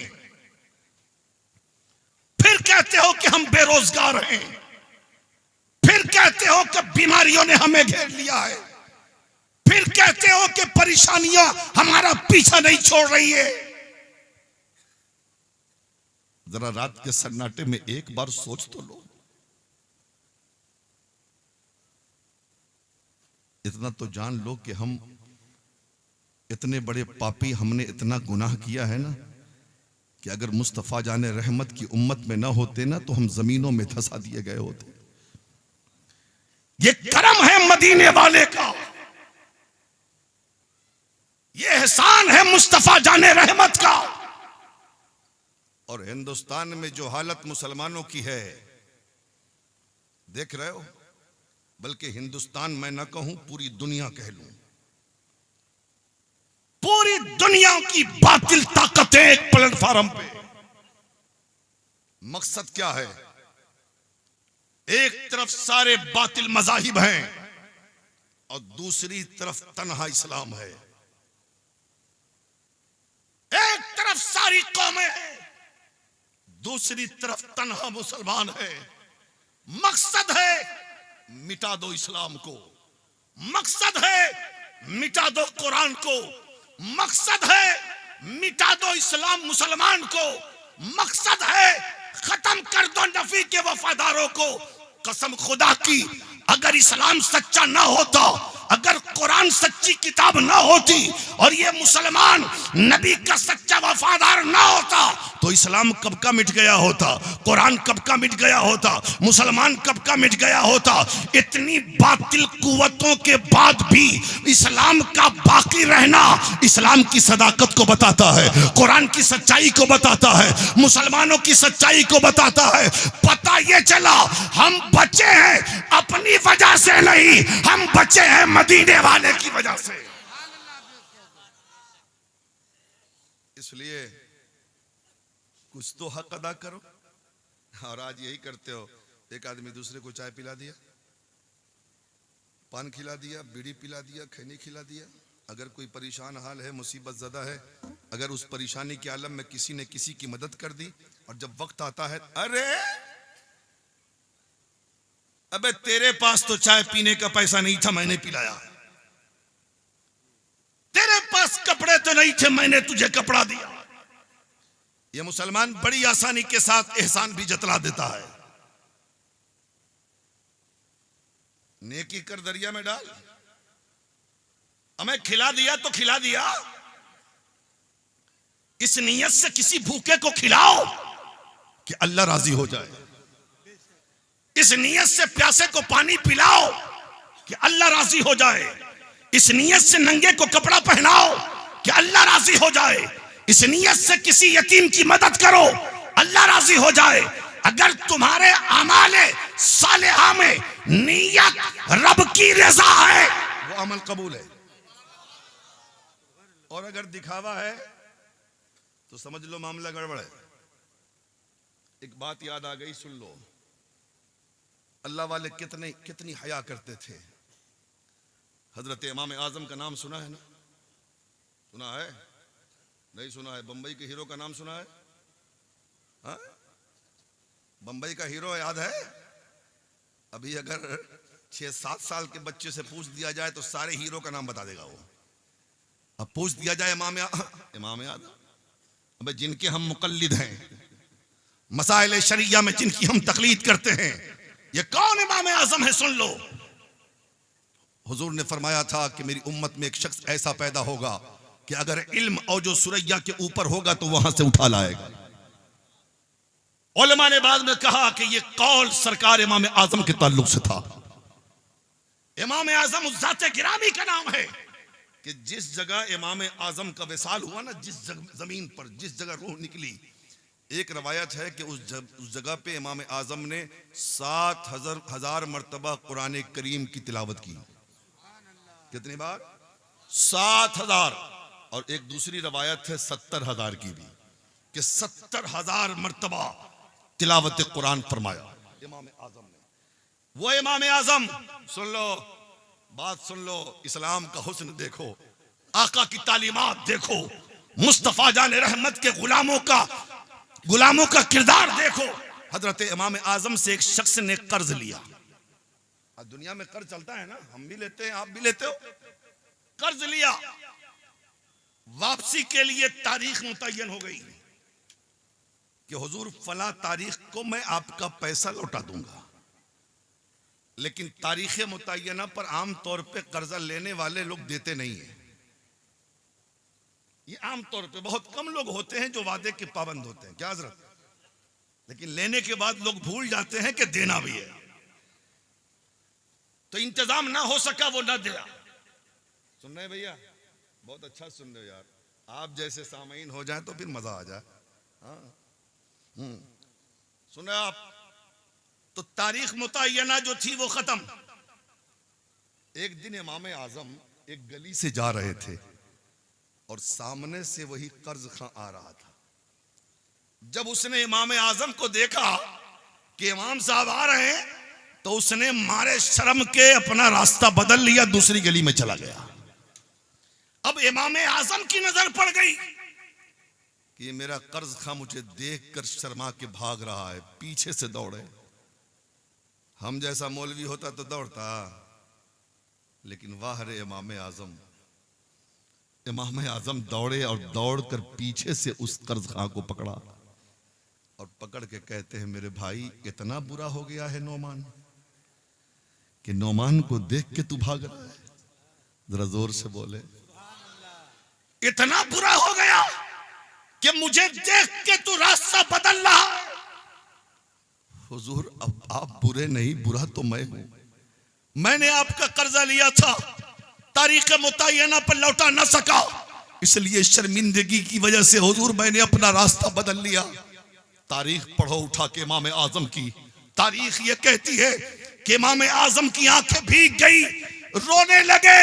फिर कहते हो कि हम बेरोजगार हैं, फिर कहते हो कि बीमारियों ने हमें घेर लिया है, फिर कहते हो कि परेशानियां हमारा पीछा नहीं छोड़ रही है। जरा रात के सन्नाटे में एक बार सोच तो लो। इतना तो जान लो कि हम इतने बड़े पापी, हमने इतना गुनाह किया है ना कि अगर मुस्तफा जाने रहमत की उम्मत में ना होते ना तो हम जमीनों में धंसा दिए गए होते। ये करम है मदीने वाले का, ये एहसान है मुस्तफा जाने रहमत का। और हिंदुस्तान में जो हालत मुसलमानों की है देख रहे हो, बल्कि हिंदुस्तान मैं ना कहूं पूरी दुनिया कह लूं, पूरी दुनिया की बातिल ताकतें एक प्लेटफार्म पे। मकसद क्या है? एक तरफ सारे बातिल मजाहिब हैं और दूसरी तरफ तन्हा इस्लाम है। एक तरफ सारी कौमें हैं, दूसरी तरफ तन्हा मुसलमान है। मकसद है मिटा दो इस्लाम को, मकसद है मिटा दो कुरान को, मकसद है मिटा दो इस्लाम मुसलमान को, मकसद है खत्म कर दो नबी के वफादारों को। कसम खुदा की, अगर इस्लाम सच्चा ना होता, अगर कुरान सच्ची किताब ना होती और ये मुसलमान नबी का सच्चा वफादार ना होता तो इस्लाम कब का मिट गया होता, कुरान कब का मिट गया होता, मुसलमान कब का मिट गया होता। इतनी बातिल कुव्वतों के बाद भी इस्लाम का बाकी रहना इस्लाम की सदाकत को बताता है, कुरान की सच्चाई को बताता है, मुसलमानों की सच्चाई को बताता है। पता ये चला हम बचे हैं अपनी वजह से नहीं, हम बचे हैं मदीने वाले की वजह से। इसलिए कुछ तो हक अदा करो। और आज यही करते हो। एक आदमी दूसरे को चाय पिला दिया, पान खिला दिया, बीड़ी पिला दिया, खैनी खिला दिया। अगर कोई परेशान हाल है, मुसीबत ज़दा है, अगर उस परेशानी के आलम में किसी ने किसी की मदद कर दी और जब वक्त आता है, अरे अबे तेरे पास तो चाय पीने का पैसा नहीं था, मैंने पिलाया। तेरे पास कपड़े तो नहीं थे, मैंने तुझे कपड़ा दिया। ये मुसलमान बड़ी आसानी के साथ एहसान भी जतला देता है। नेकी कर दरिया में डाल, हमें खिला दिया तो खिला दिया। इस नीयत से किसी भूखे को खिलाओ कि अल्लाह राजी हो जाए। इस नीयत से प्यासे को पानी पिलाओ कि अल्लाह राजी हो जाए। इस नीयत से नंगे को कपड़ा पहनाओ कि अल्लाह राजी हो जाए। इस नीयत से किसी यतीम की मदद करो, अल्लाह राजी हो जाए। अगर तुम्हारे अमाले सालेहा में नीयत रब की रज़ा है, वो अमल कबूल है। और अगर दिखावा है तो समझ लो मामला गड़बड़ है। एक बात याद आ गई, सुन लो। अल्लाह वाले कितनी हया करते थे। हजरत इमाम आजम का नाम सुना है ना? सुना है? नहीं सुना है? बंबई के हीरो का नाम सुना है? हाँ? बंबई का हीरो याद है? अभी अगर 6-7 साल के बच्चे से पूछ दिया जाए तो सारे हीरो का नाम बता देगा वो। अब पूछ दिया जाए इमाम आजम, अब जिनके हम मुकल्लिद हैं, मसाइल शरिया में जिनकी हम तकलीद करते हैं, ये कौन इमाम आजम है? सुन लो। हुजूर ने फरमाया था कि मेरी उम्मत में एक शख्स ऐसा पैदा होगा कि अगर इल्म और जो सुरैया के ऊपर होगा तो वहां से उठा लाएगा। उलमा ने बाद में कहा कि ये कौल सरकार इमाम आजम के ताल्लुक से था। इमाम आजम उस ज़ाते गिरामी का नाम है कि जिस जगह इमाम आजम का विसाल हुआ ना, जिस जमीन पर जिस जगह रूह निकली, एक रवायत है कि उस जगह पे इमाम आजम ने 7,000 मरतबा कुरान करीम की तिलावत की। कितनी बार? 7,000। और एक दूसरी रवायत है 70,000 की भी, कि 70,000 मरतबा तिलावत कुरान फरमाया इमाम आजम ने। वो इमाम आजम, सुन लो बात, सुन लो, इस्लाम का हुस्न देखो, आका की तालीमात देखो, मुस्तफा जान रहमत के गुलामों का किरदार देखो। हजरत इमाम आजम से एक शख्स ने कर्ज लिया। दुनिया में कर्ज चलता है ना, हम भी लेते हैं, आप भी लेते हो। कर्ज लिया, वापसी के लिए तारीख मुतय्यन हो गई कि हुजूर फला तारीख को मैं आपका पैसा लौटा दूंगा। लेकिन तारीख मुतय्यना पर आमतौर पे कर्जा लेने वाले लोग देते नहीं है। ये आमतौर पे बहुत कम लोग होते हैं जो वादे के पाबंद होते हैं, क्या हजरत? लेकिन लेने के बाद लोग भूल जाते हैं कि देना भी है। तो इंतजाम ना हो सका, वो ना दिया। सुन रहे भैया? बहुत अच्छा सुन रहे हो यार। आप जैसे सामीन हो जाए तो फिर मजा आ जाए। हाँ, सुन रहे आप? तो तारीख मुतय्यना जो थी वो खत्म। एक दिन इमाम आजम एक गली से जा रहे थे और सामने से वही कर्ज खां आ रहा था। जब उसने इमाम आजम को देखा कि इमाम साहब आ रहे हैं, तो उसने मारे शर्म के अपना रास्ता बदल लिया, दूसरी गली में चला गया। अब इमाम आजम की नजर पड़ गई कि ये मेरा कर्ज खां मुझे देखकर शर्मा के भाग रहा है, पीछे से दौड़े। हम जैसा मौलवी होता तो दौड़ता, लेकिन वाह रे इमाम आजम। इमाम आजम दौड़े और दौड़कर पीछे से उस कर्ज खां को पकड़ा और पकड़ के कहते हैं, मेरे भाई इतना बुरा हो गया है नौमान, कि नौमान को देख के तू भाग रहा है? जरा जोर से बोले। इतना बुरा हो गया कि मुझे देख के तू रास्ता बदल रहा है? हुजूर अब आप बुरे नहीं, बुरा तो मैं हूं। मैंने आपका कर्जा लिया था, तारीख मुतय्यना पर लौटा ना सका, इसलिए शर्मिंदगी की वजह से हुजूर मैंने अपना रास्ता बदल लिया। तारीख पढ़ो उठा के इमाम आजम की। तारीख ये कहती है कि इमाम आजम की आंखें भीग गई, रोने लगे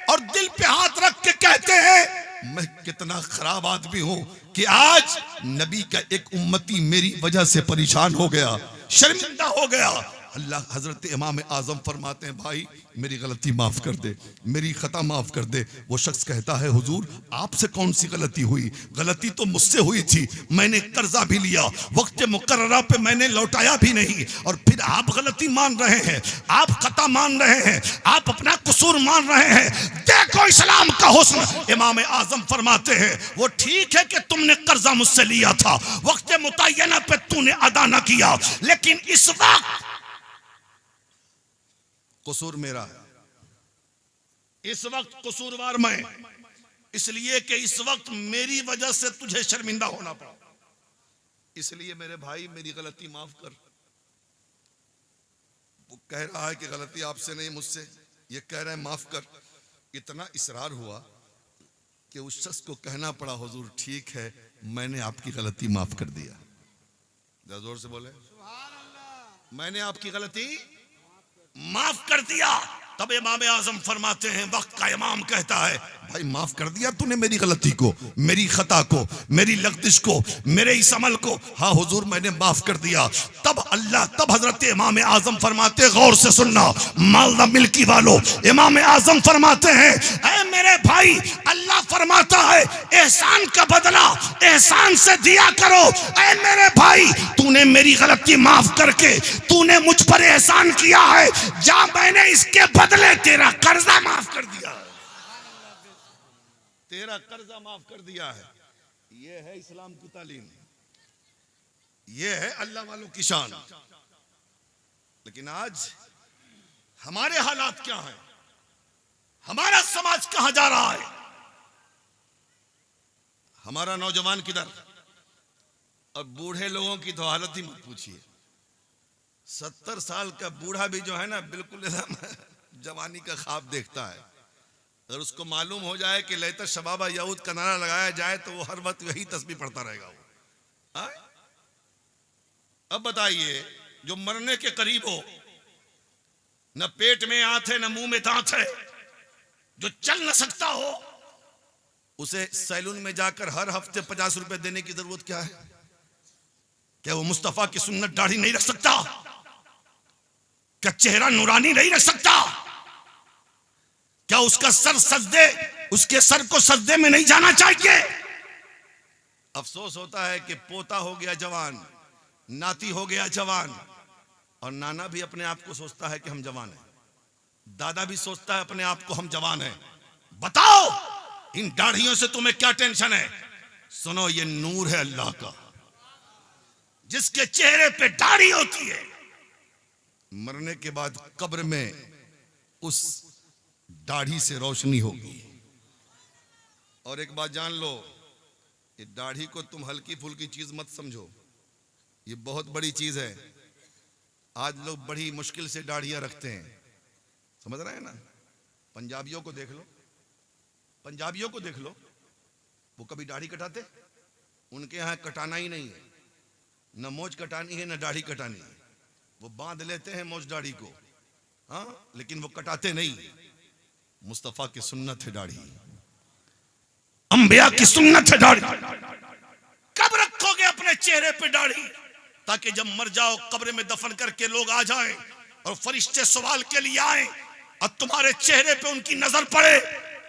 और दिल पे हाथ रख के कहते हैं, मैं कितना खराब आदमी हूं कि आज नबी का एक उम्मती मेरी वजह से परेशान हो गया, शर्मिंदा हो गया। अल्लाह हजरत इमाम आजम फरमाते हैं, भाई मेरी गलती माफ कर दे, मेरी खता माफ कर दे। वो शख्स कहता है, हुजूर आपसे कौन सी गलती हुई? गलती तो मुझसे हुई थी, मैंने कर्जा भी लिया, वक्त मुकर्ररा पे मैंने लौटाया भी नहीं, और फिर आप गलती मान रहे हैं, आप खता मान रहे हैं, आप अपना कसूर मान रहे हैं। देखो इस्लाम का हुस्न। इमाम आजम फरमाते हैं, वो ठीक है कि तुमने कर्जा मुझसे लिया था, वक्त मुतय्यना पे तूने अदा न किया, लेकिन इस वक्त कसूर मेरा है, इस वक्त कसूरवार मैं, इसलिए कि इस वक्त मेरी वजह से तुझे शर्मिंदा होना पड़ा। इसलिए मेरे भाई मेरी गलती माफ कर। वो कह रहा है कि गलती आपसे नहीं मुझसे, ये कह रहा है माफ कर। इतना इसरार हुआ कि उस शख्स को कहना पड़ा, हुजूर ठीक है मैंने आपकी गलती माफ कर दिया। जरा जोर से बोले, मैंने आपकी गलती माफ कर दिया। तब इमाम आजम फरमाते हैं, वक्त का इमाम कहता है, भाई माफ कर दिया तूने मेरी गलती को, मेरी खता को, मेरी लग़्ज़िश को, मेरे इस अमल को? हाँ हुजूर मैंने माफ कर दिया। तब हजरत इमाम आजम फरमाते, गौर से सुनना मालदा मिल्की वालों, इमाम आजम फरमाते हैं, ऐ मेरे भाई, अल्लाह फरमाता है एहसान का बदला एहसान से दिया करो। ऐ मेरे भाई, तूने मेरी गलती माफ करके तूने मुझ पर एहसान किया है, जा मैंने इसके बदले तेरा कर्जा माफ कर दिया, तेरा कर्जा माफ कर दिया है। ये है इस्लाम की तालीम, ये है अल्लाह वालों की शान। लेकिन आज हमारे हालात क्या हैं? हमारा समाज कहां जा रहा है? हमारा नौजवान किधर? और बूढ़े लोगों की तो हालत ही मत पूछिए। 70 साल का बूढ़ा भी जो है ना, बिल्कुल जवानी का ख्वाब देखता है। अगर उसको मालूम हो जाए कि लैत शबाबा यहूद का नारा लगाया जाए तो वो हर वक्त यही तस्बीह पढ़ता रहेगा वो। हाँ? अब बताइए, जो मरने के करीब हो, न पेट में आंत है न मुंह में दांत है, जो चल न सकता हो, उसे सैलून में जाकर हर हफ्ते 50 रुपए देने की जरूरत क्या है? क्या वो मुस्तफा की सुन्नत दाढ़ी नहीं रख सकता? क्या चेहरा नूरानी नहीं रख सकता? क्या उसका उसके सर को सजदे में नहीं जाना चाहिए? अफसोस होता है कि पोता हो गया जवान, नाती हो गया जवान, और नाना भी अपने आप को सोचता है कि हम जवान हैं, दादा भी सोचता है अपने आप को हम जवान हैं। बताओ इन दाढ़ियों से तुम्हें क्या टेंशन है? सुनो, ये नूर है अल्लाह का, जिसके चेहरे पे दाढ़ी होती है, मरने के बाद कब्र में उस दाढ़ी से रोशनी होगी। और एक बात जान लो, ये दाढ़ी को तुम हल्की फुल्की चीज मत समझो, ये बहुत बड़ी चीज है। आज लोग बड़ी मुश्किल से दाढ़ियां रखते हैं, समझ रहे हैं ना? पंजाबियों को देख लो, पंजाबियों को देख लो, वो कभी दाढ़ी कटाते? उनके यहाँ कटाना ही नहीं है, न मोछ कटानी है न दाढ़ी कटानी है। वो बांध लेते हैं मोछ दाढ़ी को, हाँ, लेकिन वो कटाते नहीं। मुस्तफा की सुन्नत है दाढ़ी, अंबिया की सुन्नत है दाढ़ी। कब रखोगे अपने चेहरे पे दाढ़ी? ताकि जब मर जाओ कब्र में दफन करके लोग आ जाएं और फरिश्ते सवाल के लिए आए और तुम्हारे चेहरे पे उनकी नजर पड़े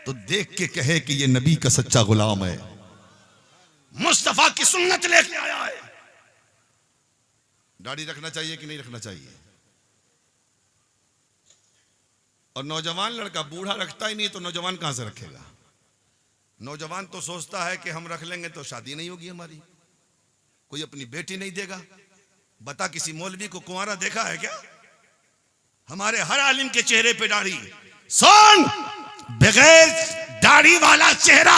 तो देख के कहे कि ये नबी का सच्चा गुलाम है, मुस्तफा की सुन्नत लेके आया है। दाढ़ी रखना चाहिए कि नहीं रखना चाहिए? और नौजवान लड़का, बूढ़ा रखता ही नहीं तो नौजवान कहां से रखेगा? नौजवान तो सोचता है कि हम रख लेंगे तो शादी नहीं होगी हमारी, कोई अपनी बेटी नहीं देगा। बता, किसी मौलवी को कुंवारा देखा है क्या? हमारे हर आलिम के चेहरे पे दाढ़ी। सुन, बगैर दाढ़ी वाला चेहरा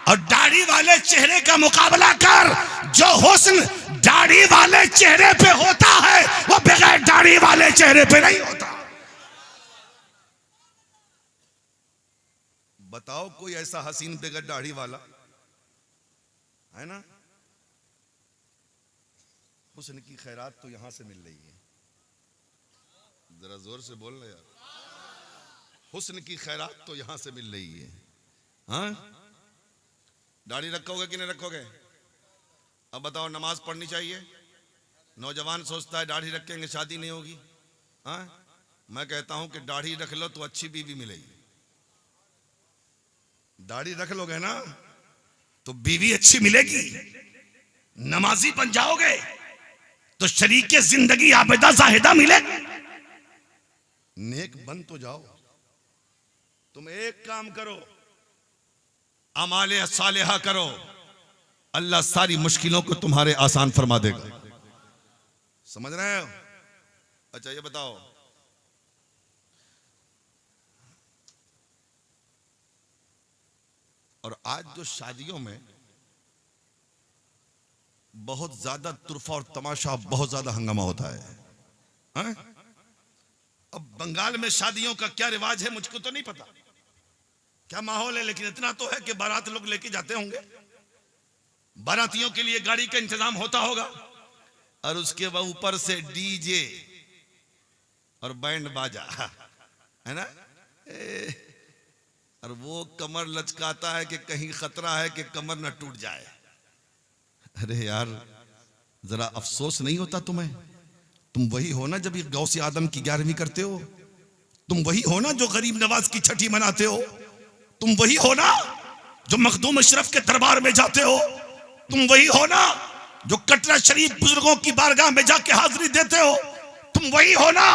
और दाढ़ी वाले चेहरे का मुकाबला कर। जो हुस्न दाढ़ी वाले चेहरे पे होता है वो बगैर दाढ़ी वाले चेहरे पे नहीं होता। बताओ कोई ऐसा हसीन बगैर दाढ़ी वाला है ना? हुस्न की खैरात तो यहां से मिल रही है, जरा जोर से बोल रहे यार। हुस्न की खैरात तो यहां से मिल रही है। हाँ, दाढ़ी रखोगे कि नहीं रखोगे? अब बताओ, नमाज पढ़नी चाहिए? नौजवान सोचता है दाढ़ी रखेंगे शादी नहीं होगी। हाँ, मैं कहता हूं कि दाढ़ी रख लो तो अच्छी बीवी मिलेगी। दाढ़ी रख लोगे ना तो बीवी अच्छी मिलेगी, नमाजी बन जाओगे तो शरीके जिंदगी आबिदा जाहिदा मिलेगी। नेक बन तो जाओ। तुम एक काम करो, अमाले सालेहा करो, अल्लाह सारी मुश्किलों को तुम्हारे आसान फरमा देगा। समझ रहे हो? अच्छा ये बताओ, और आज जो शादियों में बहुत ज्यादा तुरफा और तमाशा, बहुत ज्यादा हंगामा होता है। हाँ? अब बंगाल में शादियों का क्या रिवाज है मुझको तो नहीं पता, क्या माहौल है, लेकिन इतना तो है कि बारात लोग लेके जाते होंगे, बारातियों के लिए गाड़ी का इंतजाम होता होगा, और उसके ऊपर से डीजे और बैंड बाजा, है ना? और वो कमर लचकाता है कि कहीं खतरा है कि कमर न टूट जाए। अरे यार, जरा अफसोस नहीं होता तुम्हें? तुम वही हो ना जब ये गौसे आदम की 11वीं करते हो, तुम वही हो ना जो गरीब नवाज की छठी मनाते हो, तुम वही हो ना जो मखदूम अशरफ के दरबार में जाते हो, तुम वही हो ना जो कटरा शरीफ बुजुर्गों की बारगाह में जाके हाजिरी देते हो, तुम वही हो ना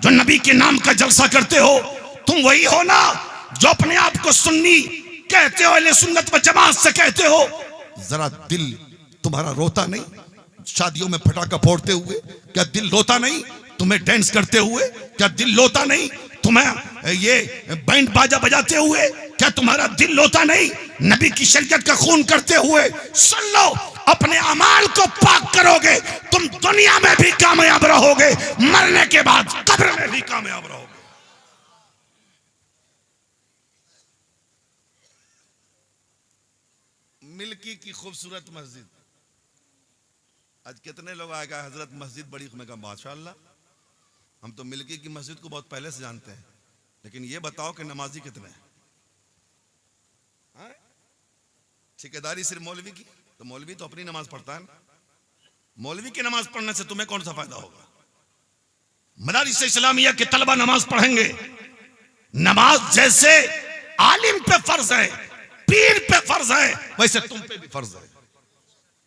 जो नबी के नाम का जलसा करते हो, तुम वही हो ना जो अपने आप को सुन्नी कहते हो, अहले सुन्नत व जमात से कहते हो। जरा दिल तुम्हारा रोता नहीं शादियों में पटाखा फोड़ते हुए? क्या दिल रोता नहीं तुम्हें डांस करते हुए? क्या दिल रोता नहीं तुम्हें ये बैंड बाजा बजाते हुए? क्या तुम्हारा दिल रोता नहीं नबी की शरीयत का खून करते हुए? सुन लो, अपने अमाल को पाक करोगे तुम दुनिया में भी कामयाब रहोगे, मरने के बाद कब्र में भी कामयाब रहोगे। मिल्की की खूबसूरत मस्जिद। आज कितने लोग आएगा हजरत मस्जिद बड़ी, मैं कहा माशाअल्लाह, हम तो मिल्की की मस्जिद को बहुत पहले से जानते हैं, लेकिन ये बताओ कि नमाजी कितने हैं? ठेकेदारी सिर्फ मौलवी की, तो मौलवी तो अपनी नमाज पढ़ता है ना। मौलवी की नमाज पढ़ने से तुम्हें कौन सा फायदा होगा? मदारिस इस्लामिया के तलबा नमाज पढ़ेंगे। नमाज जैसे आलिम पे फर्ज है, पीर पे फर्ज है, वैसे तुम पे भी फर्ज है।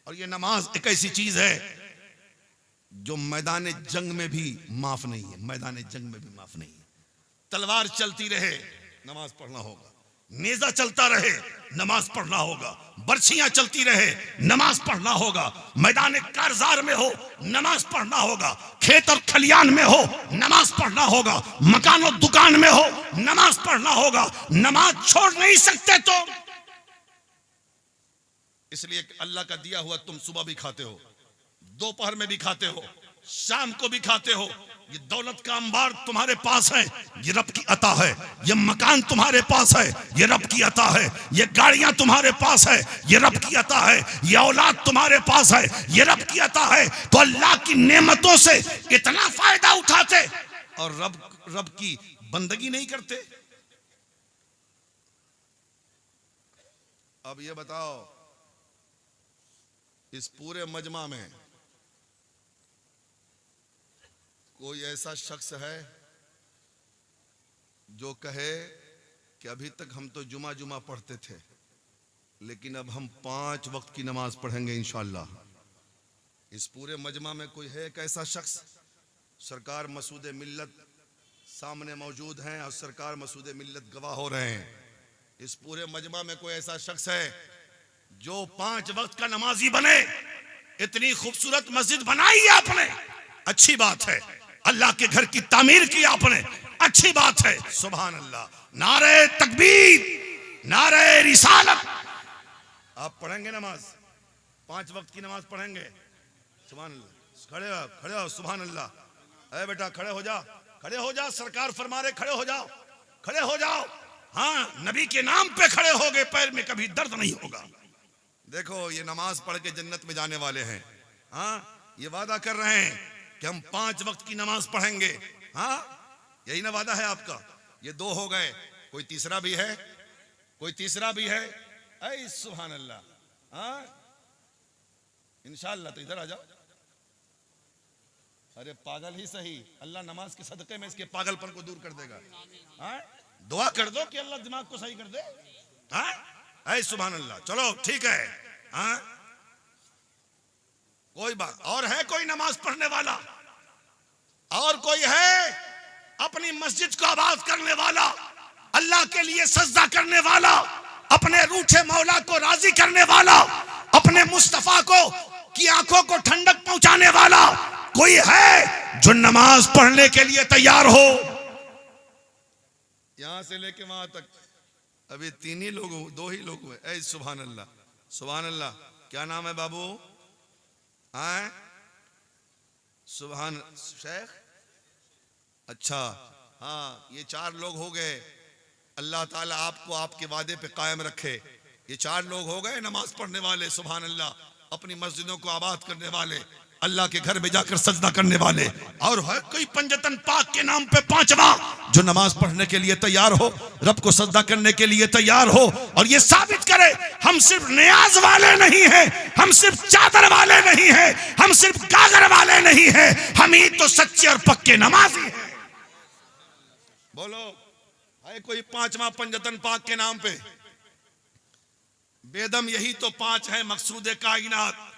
और ये नमाज एक ऐसी चीज है जो मैदान जंग में भी माफ नहीं है, मैदान जंग में भी माफ नहीं है। तलवार चलती रहे नमाज पढ़ना होगा, नेजा चलता रहे नमाज पढ़ना होगा, बर्छियां चलती रहे नमाज पढ़ना होगा, मैदान कारजार में हो नमाज पढ़ना होगा, खेत और खलियान में हो नमाज पढ़ना होगा, मकान और दुकान में हो नमाज पढ़ना होगा। नमाज छोड़ नहीं सकते तुम, इसलिए अल्लाह का दिया हुआ तुम सुबह भी खाते हो, दोपहर में भी खाते हो, शाम को भी खाते हो। ये दौलत का अंबार तुम्हारे पास है, ये रब की अता है। ये मकान तुम्हारे पास है, ये रब की अता है। ये गाड़ियां तुम्हारे पास है, ये रब की अता है। ये औलाद तुम्हारे पास है, ये रब की अता है। तो अल्लाह की नेमतों से इतना फायदा उठाते और रब की बंदगी नहीं करते। अब ये बताओ, इस पूरे मजमा में कोई ऐसा शख्स है जो कहे कि अभी तक हम तो जुमा जुमा पढ़ते थे, लेकिन अब हम 5 वक्त की नमाज पढ़ेंगे इंशाअल्लाह? इस पूरे मजमा में कोई है एक ऐसा शख्स? सरकार मसूद मिल्लत सामने मौजूद हैं और सरकार मसूद मिल्लत गवाह हो रहे हैं। इस पूरे मजमा में कोई ऐसा शख्स है जो 5 वक्त का नमाजी बने? इतनी खूबसूरत मस्जिद बनाई है आपने, अच्छी बात है। अल्लाह के घर की तामीर की आपने, अच्छी बात है, सुभान अल्लाह। नारे तकबीर, नारे रिसालत। आप पढ़ेंगे नमाज, 5 वक्त की नमाज पढ़ेंगे, सुभान अल्लाह। खड़े हो, सुभान अल्लाह। अरे बेटा खड़े हो जा, खड़े हो जा, सरकार फरमा रहे खड़े हो जाओ, खड़े हो जाओ। हाँ, नबी के नाम पे खड़े हो गए, पैर में कभी दर्द नहीं होगा। देखो ये नमाज पढ़ के जन्नत में जाने वाले हैं। हाँ, ये वादा कर रहे हैं कि हम 5 वक्त की नमाज पढ़ेंगे। हाँ, यही ना वादा है आपका? ये 2 हो गए, कोई तीसरा भी है, कोई तीसरा भी है। ऐ सुभान अल्लाह। हाँ, इंशाअल्लाह। तो इधर आ जाओ। अरे पागल ही सही, अल्लाह नमाज के सदके में इसके पागलपन को दूर कर देगा। हाँ, दुआ कर दो कि अल्लाह दिमाग को सही कर दे। हाँ, ऐ सुभान अल्लाह। चलो ठीक है। हाँ, कोई बात और है? कोई नमाज पढ़ने वाला और कोई है? अपनी मस्जिद को आबाद करने वाला, अल्लाह के लिए सजदा करने वाला, अपने रूठे मौला को राजी करने वाला, अपने मुस्तफा को की आंखों को ठंडक पहुंचाने वाला कोई है जो नमाज पढ़ने के लिए तैयार हो? यहां से लेके वहां तक अभी 3 ही लोग, 2 ही लोग हुए। ऐ सुभान अल्लाह, सुभान अल्लाह। क्या नाम है बाबू? हाँ, सुभान शेख। अच्छा, हाँ, ये 4 लोग हो गए। अल्लाह ताला आपको आपके वादे पे कायम रखे। ये 4 लोग हो गए नमाज पढ़ने वाले, सुभान अल्लाह, अपनी मस्जिदों को आबाद करने वाले, अल्लाह के घर में जाकर सजदा करने वाले। और है कोई पंजतन पाक के नाम पे 5वां जो नमाज पढ़ने के लिए तैयार हो, रब को सजदा करने के लिए तैयार हो और ये साबित करे हम सिर्फ नियाज वाले नहीं हैं, हम सिर्फ चादर वाले नहीं हैं, हम सिर्फ गागर वाले नहीं हैं, हम ही तो सच्चे और पक्के नमाजी हैं। बोलो, है कोई 5वां पंजतन पाक के नाम पे? बेदम यही तो 5 है मकसूद कायनात,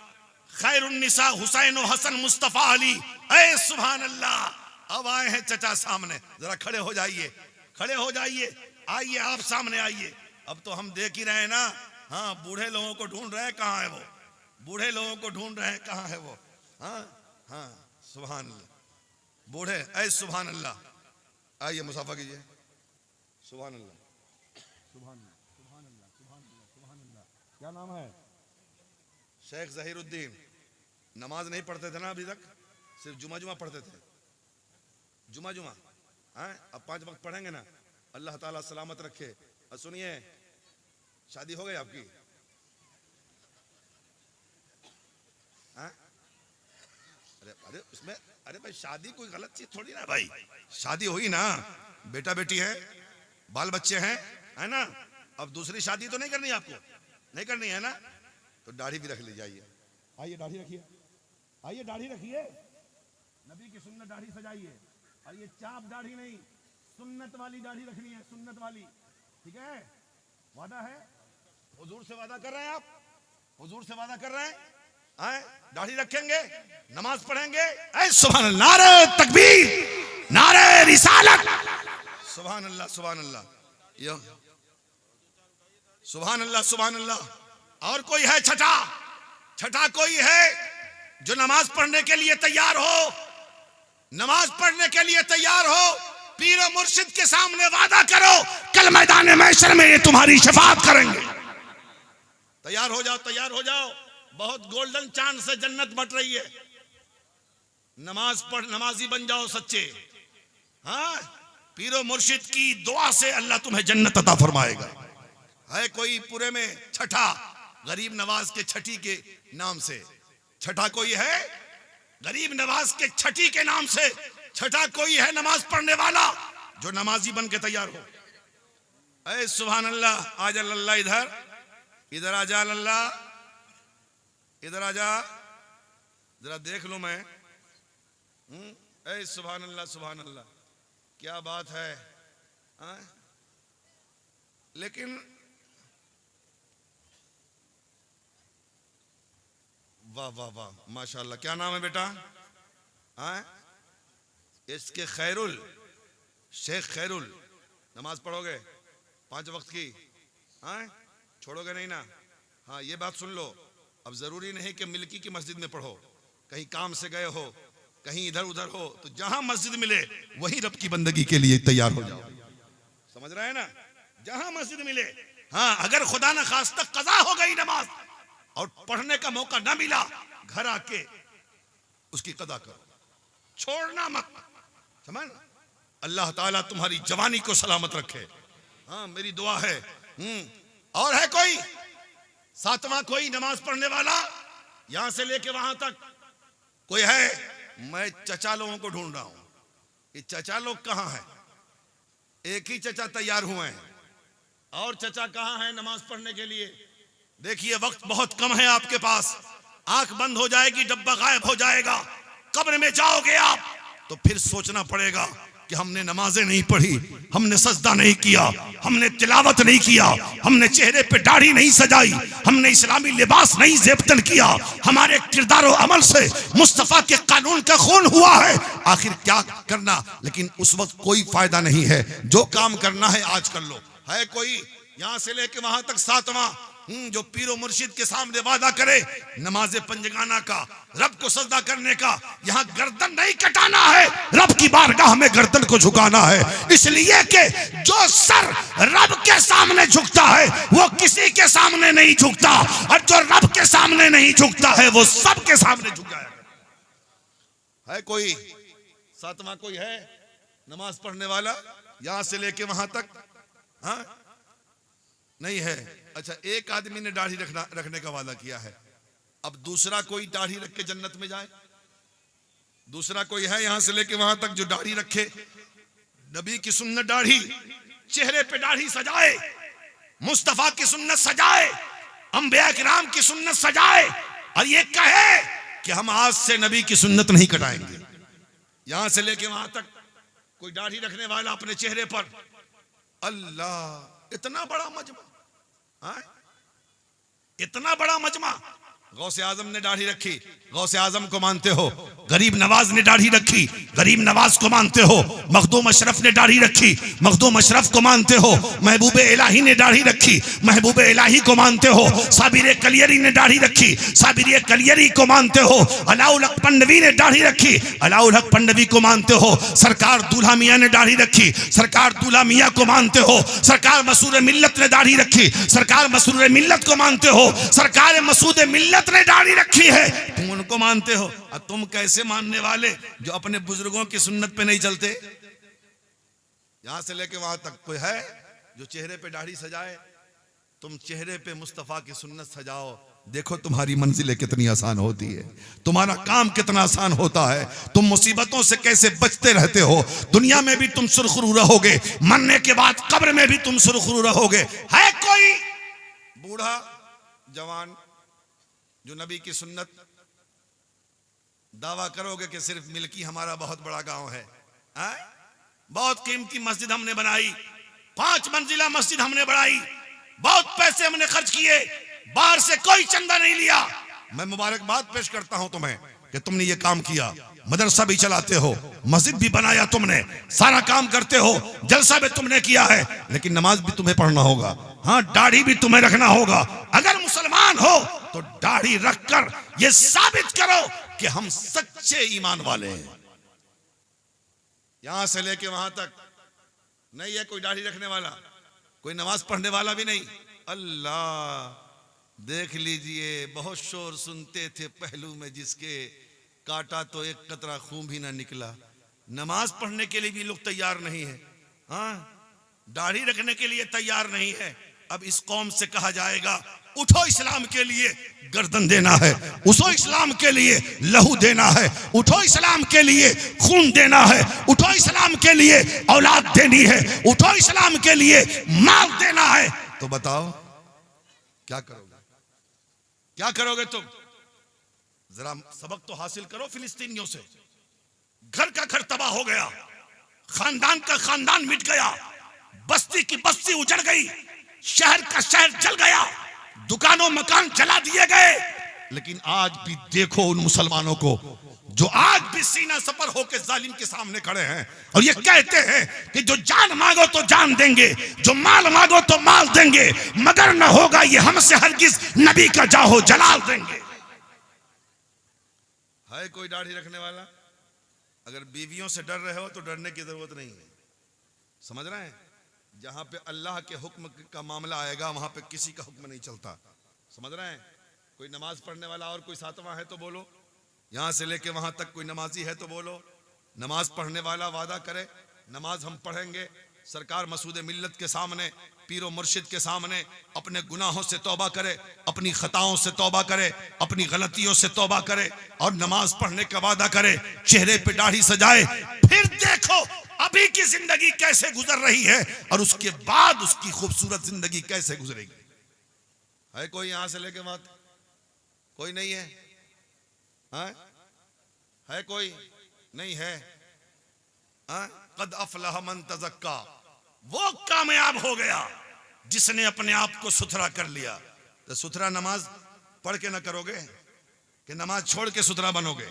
खैरुन्निसा हुसैन हसन मुस्तफा अली। ऐ सुभान अल्लाह। अब आए हैं चचा सामने, जरा खड़े हो जाइए, खड़े हो जाइए, आइए आप सामने आइए। अब तो हम देख ही रहे हैं ना। हाँ, बूढ़े लोगों को ढूंढ रहे हैं, कहाँ है वो? बूढ़े लोगों को ढूंढ रहे हैं, कहाँ है वो? हाँ हाँ, सुभान अल्लाह। बूढ़े, ऐ सुभान अल्लाह। आइए मुसाफा कीजिए। सुभान अल्लाह, सुभान अल्लाह, सुभान अल्लाह, सुभान अल्लाह, सुभान अल्लाह। क्या नाम है? शेख जहीरुद्दीन। नमाज नहीं पढ़ते थे ना अभी तक, सिर्फ जुमा जुमा पढ़ते थे। जुमा जुमा। हाँ, अब 5 वक्त पढ़ेंगे ना। अल्लाह ताला सलामत रखे। और सुनिए, शादी हो गई आपकी? हाँ? अरे अरे उसमें, अरे भाई शादी कोई गलत चीज थोड़ी ना भाई, शादी हुई ना, बेटा बेटी है, बाल बच्चे हैं, है ना। अब दूसरी शादी तो नहीं करनी आपको, नहीं करनी है ना, तो दाढ़ी भी रख ली जाइए। आइए दाढ़ी रखिए, आइए दाढ़ी रखिए, नबी की सुन्नत दाढ़ी सजाइए। और ये चाप दाढ़ी नहीं, सुन्नत वाली दाढ़ी रखनी है, सुन्नत वाली, ठीक है। वादा है, हुजूर से वादा कर रहे हैं आप, हुजूर से वादा कर रहे हैं, दाढ़ी रखेंगे, नमाज पढ़ेंगे। ऐ सुभान अल्लाह, नारे तकबीर, नारे रिसालत, सुभान अल्लाह सुभान अल्लाह, यो सुभान अल्लाह सुभान अल्लाह। और कोई है छठा, छठा कोई है जो नमाज पढ़ने के लिए तैयार हो, नमाज पढ़ने के लिए तैयार हो, पीर और मुर्शिद के सामने वादा करो, कल मैदान महशर में ये तुम्हारी शफाअत करेंगे। तैयार हो जाओ, तैयार हो जाओ, बहुत गोल्डन चांस से जन्नत बट रही है। नमाज पढ़, नमाजी बन जाओ सच्चे। हाँ, पीर और मुर्शिद की दुआ से अल्लाह तुम्हें जन्नत अता फरमाएगा। है कोई पूरे में छठा, गरीब नवाज के छठी के नाम से छठा कोई है, गरीब नवाज के छठी के नाम से छठा कोई है नमाज पढ़ने वाला जो नमाजी बन के तैयार हो। ऐ सुभान अल्लाह, आजा अल्लाह, इधर इधर आजा अल्लाह, इधर आजा, जरा देख लो मैं। ऐ सुभान अल्लाह सुभान अल्लाह, क्या बात है। लेकिन वाह वाह वाह, माशाल्लाह, क्या नाम है बेटा? इसके खैरुल, शेख खैरुल, नमाज पढ़ोगे 5 वक्त की? छोड़ोगे नहीं ना? हाँ, ये बात सुन लो, अब जरूरी नहीं कि मिल्की की मस्जिद में पढ़ो, कहीं काम से गए हो, कहीं इधर उधर हो, तो जहां मस्जिद मिले वहीं रब की बंदगी के लिए तैयार हो जाओ। समझ रहे हैं ना? जहां मस्जिद मिले। हाँ, अगर खुदा न खास्ता कज़ा हो गई नमाज और पढ़ने का मौका ना मिला, घर आके उसकी कदा करो, छोड़ना मत। समझ? अल्लाह ताला तुम्हारी जवानी को सलामत रखे। हाँ, मेरी दुआ है। और है कोई सातवां, कोई नमाज पढ़ने वाला यहां से लेके वहां तक कोई है? मैं चचा लोगों को ढूंढ रहा हूं। ये चचा लोग कहां हैं? एक ही चचा तैयार हुए हैं, और चचा कहां है नमाज पढ़ने के लिए? देखिए, वक्त बहुत कम है आपके पास, आंख बंद हो जाएगी, डब्बा गायब हो जाएगा, कब्र में जाओगे आप तो फिर सोचना पड़ेगा कि हमने नमाजें नहीं पढ़ी, हमने सजदा नहीं किया, हमने तिलावत नहीं किया, हमने चेहरे पे दाढ़ी नहीं सजाई, हमने इस्लामी लिबास नहीं ज़ेबतन किया, हमारे किरदार और अमल से मुस्तफ़ा के कानून का खून हुआ है। आखिर क्या करना? लेकिन उस वक्त कोई फायदा नहीं है। जो काम करना है आज कर लो। है कोई यहां से लेके वहां तक सातवां जो पीरो मुर्शिद के सामने वादा करे नमाज़े पंजगाना का, रब को सजदा करने का? यहाँ गर्दन नहीं कटाना है, रब की बारगाह में गर्दन को झुकाना है। इसलिए कि जो सर रब के सामने झुकता है वो किसी के सामने नहीं झुकता, और जो रब के सामने नहीं झुकता है वो सब के सामने झुक जाएगा। है कोई सातवां, कोई है नमाज पढ़ने वाला यहां से लेके वहां तक? हाँ, नहीं है। अच्छा, एक आदमी ने दाढ़ी रखने का वादा किया है, अब दूसरा कोई दाढ़ी रख के जन्नत में जाए? दूसरा कोई है यहां से लेके वहां तक जो दाढ़ी रखे? नबी की सुन्नत दाढ़ी, चेहरे पे दाढ़ी सजाए, मुस्तफा की सुन्नत सजाए, अंबिया किराम की सुन्नत सजाए, और ये कहे कि हम आज से नबी की सुन्नत नहीं कटाएंगे। यहां से लेके वहां तक कोई दाढ़ी रखने वाला अपने चेहरे पर, अल्लाह, इतना बड़ा मजमा, इतना बड़ा मजमा। गौसे आजम ने दाढ़ी रखी, गौसे आजम को मानते हो? गरीब नवाज ने दाढ़ी रखी, गरीब नवाज को मानते हो? मखदूम अशरफ ने दाढ़ी रखी, मखदूम अशरफ को मानते हो? महबूब इलाही ने दाढ़ी रखी, महबूब इलाही को मानते हो? साबिर कलियरी ने दाढ़ी रखी, साबिर कलियरी को मानते हो? अलाउल हक पन्नवी ने दाढ़ी रखी, अलाउल हक पन्नवी को मानते हो? सरकार दूल्हा मियाँ ने दाढ़ी रखी, सरकार दूल्हा मियाँ को मानते हो? सरकार मसूद मिल्लत ने दाढ़ी रखी, सरकार मसूद मिल्लत को मानते हो? सरकार मसूद मिल्लत ने दाढ़ी रखी है, तुम उनको मानते हो? और तुम कैसे मानने वाले जो अपने बुजुर्गों की सुन्नत पे नहीं चलते? यहां से लेके वहां तक कोई है जो चेहरे पे दाढ़ी सजाए? तुम चेहरे पे मुस्तफा की सुन्नत सजाओ, देखो तुम्हारी मंजिलें कितनी आसान होती है, तुम्हारा काम कितना आसान होता है, तुम मुसीबतों से कैसे बचते रहते हो। दुनिया में भी तुम सुरखरू रहोगे, मरने के बाद कब्र में भी तुम सुरखरू रहोगे। है कोई बूढ़ा जवान जो नबी की सुन्नत दावा करोगे कि सिर्फ मिल्की हमारा बहुत बड़ा गांव है, बहुत कीमती मस्जिद हमने बनाई, 5 मंजिला मस्जिद हमने बढ़ाई, बहुत पैसे हमने खर्च किए, बाहर से कोई चंदा नहीं लिया। मैं मुबारकबाद पेश करता हूं तुम्हें कि तुमने ये काम किया। मदरसा भी चलाते हो, मस्जिद भी बनाया तुमने, सारा काम करते हो, जलसा भी तुमने किया है, लेकिन नमाज भी तुम्हें पढ़ना होगा। हाँ, दाढ़ी भी तुम्हें रखना होगा। अगर मुसलमान हो तो दाढ़ी रखकर ये साबित करो कि हम सच्चे ईमान वाले हैं। यहां से लेके वहां तक नहीं है कोई दाढ़ी रखने वाला, कोई नमाज पढ़ने वाला भी नहीं। अल्लाह, देख लीजिए, बहुत शोर सुनते थे पहलू में जिसके, काटा तो एक कतरा खून भी ना निकला। नमाज पढ़ने के लिए भी लोग तैयार नहीं है, हाँ, दाढ़ी रखने के लिए तैयार नहीं है। अब इस कौम से कहा जाएगा उठो, इस्लाम के लिए गर्दन देना है, उठो इस्लाम के लिए लहू देना है, उठो इस्लाम के लिए खून देना है, उठो इस्लाम के लिए औलाद देनी है, उठो इस्लाम के लिए माल देना है। तो बताओ क्या करोगे, क्या करोगे तुम? जरा सबक तो हासिल करो फिलिस्तीनियों से। घर का घर तबाह हो गया, खानदान का खानदान मिट गया, बस्ती की बस्ती उजड़ गई, शहर का शहर जल गया, दुकानों मकान जला दिए गए। लेकिन आज भी देखो उन मुसलमानों को जो आज भी सीना सपर होकर जालिम के सामने खड़े हैं और ये कहते हैं कि जो जान मांगो तो जान देंगे, जो माल मांगो तो माल देंगे, मगर न होगा ये हमसे हरगिज, नबी का जाहो जलाल देंगे। है कोई दाढ़ी रखने वाला? अगर बीवियों से डर रहे हो तो डरने की जरूरत नहीं है, समझ रहे हैं? जहां पे अल्लाह के हुक्म का मामला आएगा वहां पे किसी का हुक्म नहीं चलता, समझ रहे हैं? कोई नमाज पढ़ने वाला और कोई सातवां है तो बोलो, यहां से लेके वहां तक कोई नमाजी है तो बोलो। नमाज पढ़ने वाला वादा करे नमाज हम पढ़ेंगे, सरकार मसूद मिल्लत के सामने, पीरो मुर्शिद के सामने अपने गुनाहों से तौबा करे, अपनी खताओं से तौबा करे, अपनी गलतियों से तौबा करे और नमाज पढ़ने का वादा करे, चेहरे पे दाढ़ी सजाए। फिर देखो अभी की जिंदगी कैसे गुजर रही है और उसके बाद उसकी खूबसूरत जिंदगी कैसे गुजरेगी। है कोई यहां से लेके बात? कोई नहीं है? है कोई? नहीं है? कद अफलह मन तज़क्का, वो कामयाब हो गया जिसने अपने आप को सुथरा कर लिया। तो सुथरा नमाज पढ़ के ना करोगे कि नमाज छोड़ के सुथरा बनोगे?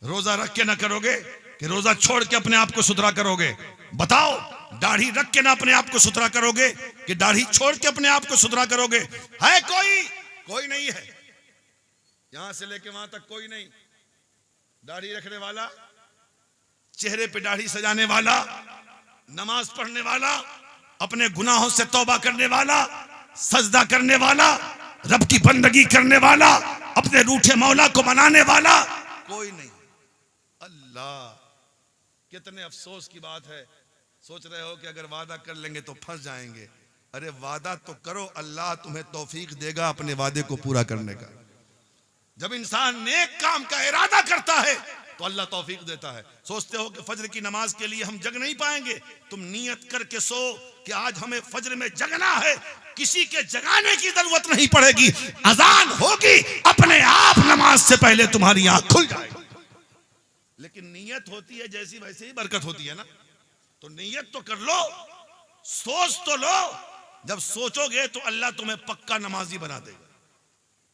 रोजा रख के ना करोगे कि रोजा छोड़ के अपने आप को सुथरा करोगे? बताओ, दाढ़ी रख के ना अपने आप को सुथरा करोगे कि दाढ़ी छोड़ के अपने आप को सुथरा करोगे? है कोई? कोई नहीं है। यहां से लेके वहां तक कोई नहीं। दाढ़ी रखने वाला, चेहरे पे दाढ़ी सजाने वाला, नमाज पढ़ने वाला, अपने गुनाहों से तौबा करने वाला, सजदा करने वाला, रब की बंदगी करने वाला, अपने रूठे मौला को मनाने वाला कोई नहीं। अल्लाह, कितने अफसोस की बात है। सोच रहे हो कि अगर वादा कर लेंगे तो फंस जाएंगे। अरे वादा तो करो, अल्लाह तुम्हें तौफीक देगा अपने वादे को पूरा करने का। जब इंसान नेक काम का इरादा करता है तो अल्लाह तौफीक देता है। सोचते हो कि फजर की नमाज के लिए हम जग नहीं पाएंगे, तुम नियत करके सो कि आज हमें फजर में जगना है, किसी के जगाने की जरूरत नहीं पड़ेगी, अजान होगी, अपने आप नमाज से पहले तुम्हारी आंख खुल जाएगी। लेकिन नियत होती है जैसी वैसे ही बरकत होती है ना। तो नियत तो कर लो, सोच तो लो। जब सोचोगे तो अल्लाह तुम्हें पक्का नमाजी बना देगा।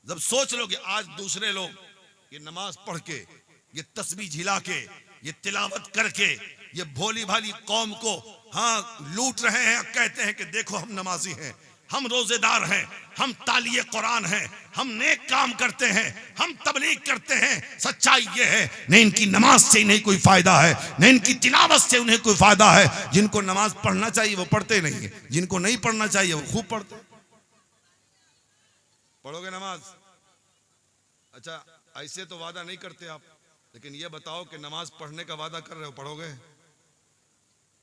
जब सोच लोगे आज दूसरे लोग ये नमाज पढ़ के, ये तस्बीह झिला के, ये तिलावत करके, ये भोली भाली कौम को लूट रहे हैं, कहते हैं कि देखो हम नमाजी हैं, हम रोजेदार हैं, हम तालिये कुरान हैं, हम नेक काम करते हैं, हम तबलीग करते हैं। सच्चाई ये है, न इनकी नमाज से इन्हें कोई फायदा है, न इनकी तिलावत से उन्हें कोई फायदा है। जिनको नमाज पढ़ना चाहिए वो पढ़ते नहीं है, जिनको नहीं पढ़ना चाहिए वो खूब पढ़ते। पढ़ोगे नमाज? अच्छा, ऐसे तो वादा नहीं करते आप, लेकिन ये बताओ कि नमाज पढ़ने का वादा कर रहे हो, पढ़ोगे?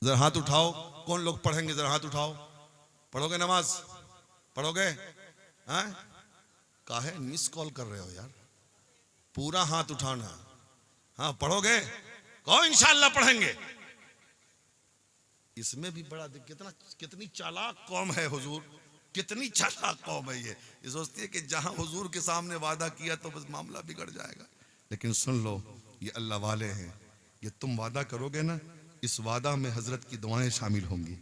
जरा हाथ उठाओ, कौन लोग पढ़ेंगे? जरा हाथ उठाओ। पढ़ोगे नमाज? पढ़ोगे? हाँ, काहे मिस कॉल कर रहे हो यार? पूरा हाथ उठाना। हाँ पढ़ोगे? कहो इंशाअल्लाह पढ़ेंगे। इसमें भी बड़ा कितनी चालाक कौम है हुजूर, कितनी चालाक कौम है ये सोचती है कि जहां हुजूर के सामने वादा किया तो बस मामला बिगड़ जाएगा। लेकिन सुन लो, ये अल्लाह वाले हैं, ये तुम वादा करोगे ना, इस वादा में हजरत की दुआएं शामिल होंगी।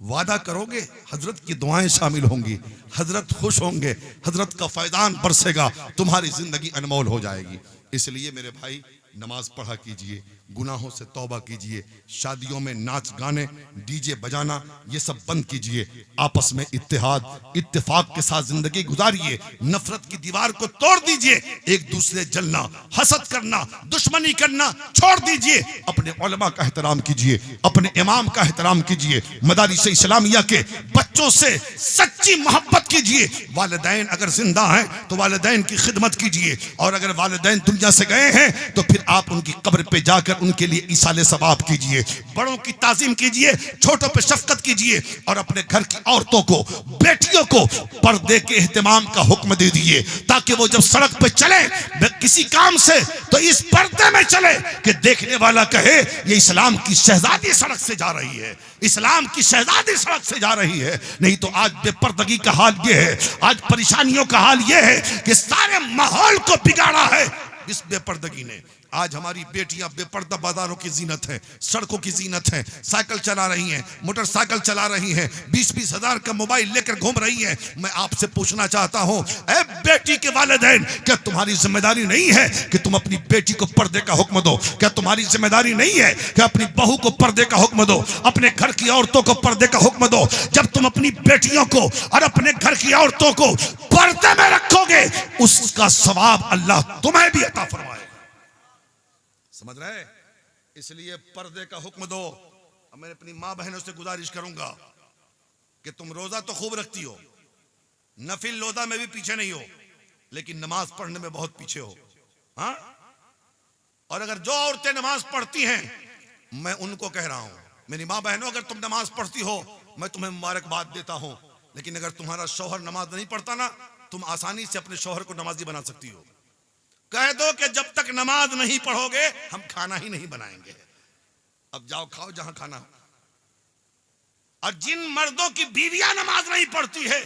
वादा करोगे, हजरत की दुआएं शामिल होंगी, हजरत खुश होंगे, हजरत का फैजान बरसेगा, तुम्हारी जिंदगी अनमोल हो जाएगी। इसलिए मेरे भाई नमाज पढ़ा कीजिए, गुनाहों से तौबा कीजिए, शादियों में नाच गाने डीजे बजाना ये सब बंद कीजिए, आपस में इत्तेहाद इत्तेफाक के साथ जिंदगी गुजारिए, नफरत की दीवार को तोड़ दीजिए, एक दूसरे जलना हसद करना दुश्मनी करना छोड़ दीजिए, अपने उलमा का एहतराम कीजिए, अपने इमाम का एहतराम कीजिए, मदारिस इस्लामिया के बच्चों से सच्ची मोहब्बत कीजिए, वालिदैन अगर जिंदा हैं तो वालिदैन की खिदमत कीजिए, और अगर वालिदैन दुनिया से गए हैं तो फिर आप उनकी कब्र पे जाकर उनके लिए इसाले सवाब कीजिए, बड़ों की ताजीम कीजिए, छोटों पे शफकत कीजिए, और अपने घर की औरतों को बेटियों को पर्दे के एहतमाम का हुक्म दे दिए, ताकि वो जब सड़क पे चले किसी काम से तो इस पर्दे में चले कि देखने वाला कहे ये इस्लाम की शहजादी सड़क से जा रही है, इस्लाम की शहजादी सड़क से जा रही है। नहीं तो आज बेपर्दगी का हाल ये है, आज परेशानियों का हाल ये है कि सारे माहौल को बिगाड़ा है इस बेपर्दगी ने। आज हमारी बेटियां बेपर्दा बाजारों की जीनत हैं, सड़कों की जीनत हैं, साइकिल चला रही हैं, मोटरसाइकिल चला रही हैं, 20-20 हजार का मोबाइल लेकर घूम रही हैं। मैं आपसे पूछना चाहता हूं, ऐ बेटी के वालिदैन, क्या तुम्हारी जिम्मेदारी नहीं है कि तुम अपनी बेटी को पर्दे का हुक्म दो? क्या तुम्हारी जिम्मेदारी नहीं है कि अपनी बहू को पर्दे का हुक्म दो, अपने घर की औरतों को पर्दे का हुक्म दो? जब तुम अपनी बेटियों को और अपने घर की औरतों को पर्दे में रखोगे, उसका सवाब अल्लाह तुम्हें भी अता फरमाएगा। समझ रहे? इसलिए पर्दे का हुक्म दो। अब मैं अपनी माँ बहनों से गुजारिश करूंगा कि तुम रोजा तो खूब रखती हो, नफिल रोजा में भी पीछे नहीं हो, लेकिन नमाज पढ़ने में बहुत पीछे हो। हाँ? और अगर जो औरतें नमाज पढ़ती हैं, मैं उनको कह रहा हूं, मेरी माँ बहनों, अगर तुम नमाज पढ़ती हो मैं तुम्हें मुबारकबाद देता हूं, लेकिन अगर तुम्हारा शौहर नमाज नहीं पढ़ता ना, तुम आसानी से अपने शौहर को नमाजी बना सकती हो। कह दो कि जब तक नमाज नहीं पढ़ोगे हम खाना ही नहीं बनाएंगे, अब जाओ खाओ जहां खाना हो। और जिन मर्दों की बीवियां नमाज नहीं पढ़ती है,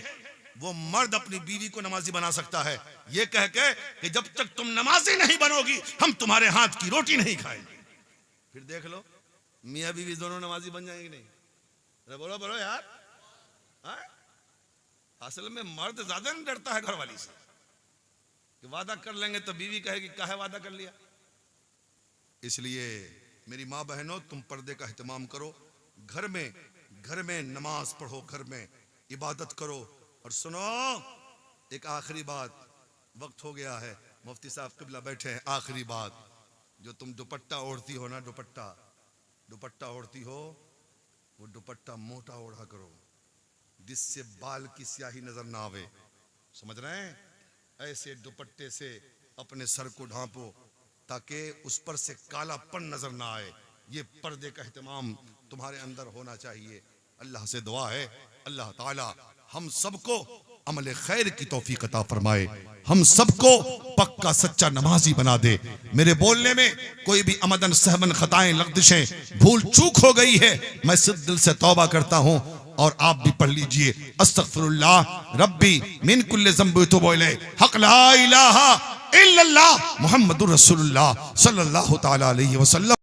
वो मर्द अपनी बीवी को नमाजी बना सकता है, ये कह के कि जब तक तुम नमाजी नहीं बनोगी हम तुम्हारे हाथ की रोटी नहीं खाएंगे। फिर देख लो मियां बीवी दोनों नमाजी बन जाएंगे नहीं? अरे बोलो बोलो यार। हाँ? असल में मर्द ज्यादा नहीं डरता है घरवाली से, कि वादा कर लेंगे तो बीवी कहेगी काहे वादा कर लिया। इसलिए मेरी माँ बहनों, तुम पर्दे का एहतमाम करो, घर में नमाज पढ़ो, घर में इबादत करो। और सुनो एक आखिरी बात, वक्त हो गया है, मुफ्ती साहब किबला बैठे हैं, आखिरी बात, जो तुम दुपट्टा ओढ़ती हो ना, दुपट्टा ओढ़ती हो, वो दुपट्टा मोटा ओढ़ा करो, जिससे बाल की स्याही नजर ना आवे। समझ रहे हैं? ऐसे दुपट्टे से अपने सर को ढांपो ताकि उस पर से कालापन नजर ना आए। ये पर्दे का एहतमाम तुम्हारे अंदर होना चाहिए। अल्लाह से दुआ है, अल्लाह ताला हम सबको अमल खैर की तौफीक अता फरमाए, हम सबको पक्का सच्चा नमाजी बना दे। मेरे बोलने में कोई भी अमदन सहमन खताएं लग़्ज़िशें भूल चूक हो गई है, मैं सिद्ध दिल से तौबा करता हूँ, और आप भी पढ़ लीजिए, अस्तगफिरुल्लाह रब्बी मिन कुल्लि ज़ंबि व अतूबु इलैह, हक़ ला इलाहा इल्लल्लाह मुहम्मदुर रसूलुल्लाह सल्लल्लाहु तआला अलैहि वसल्लम।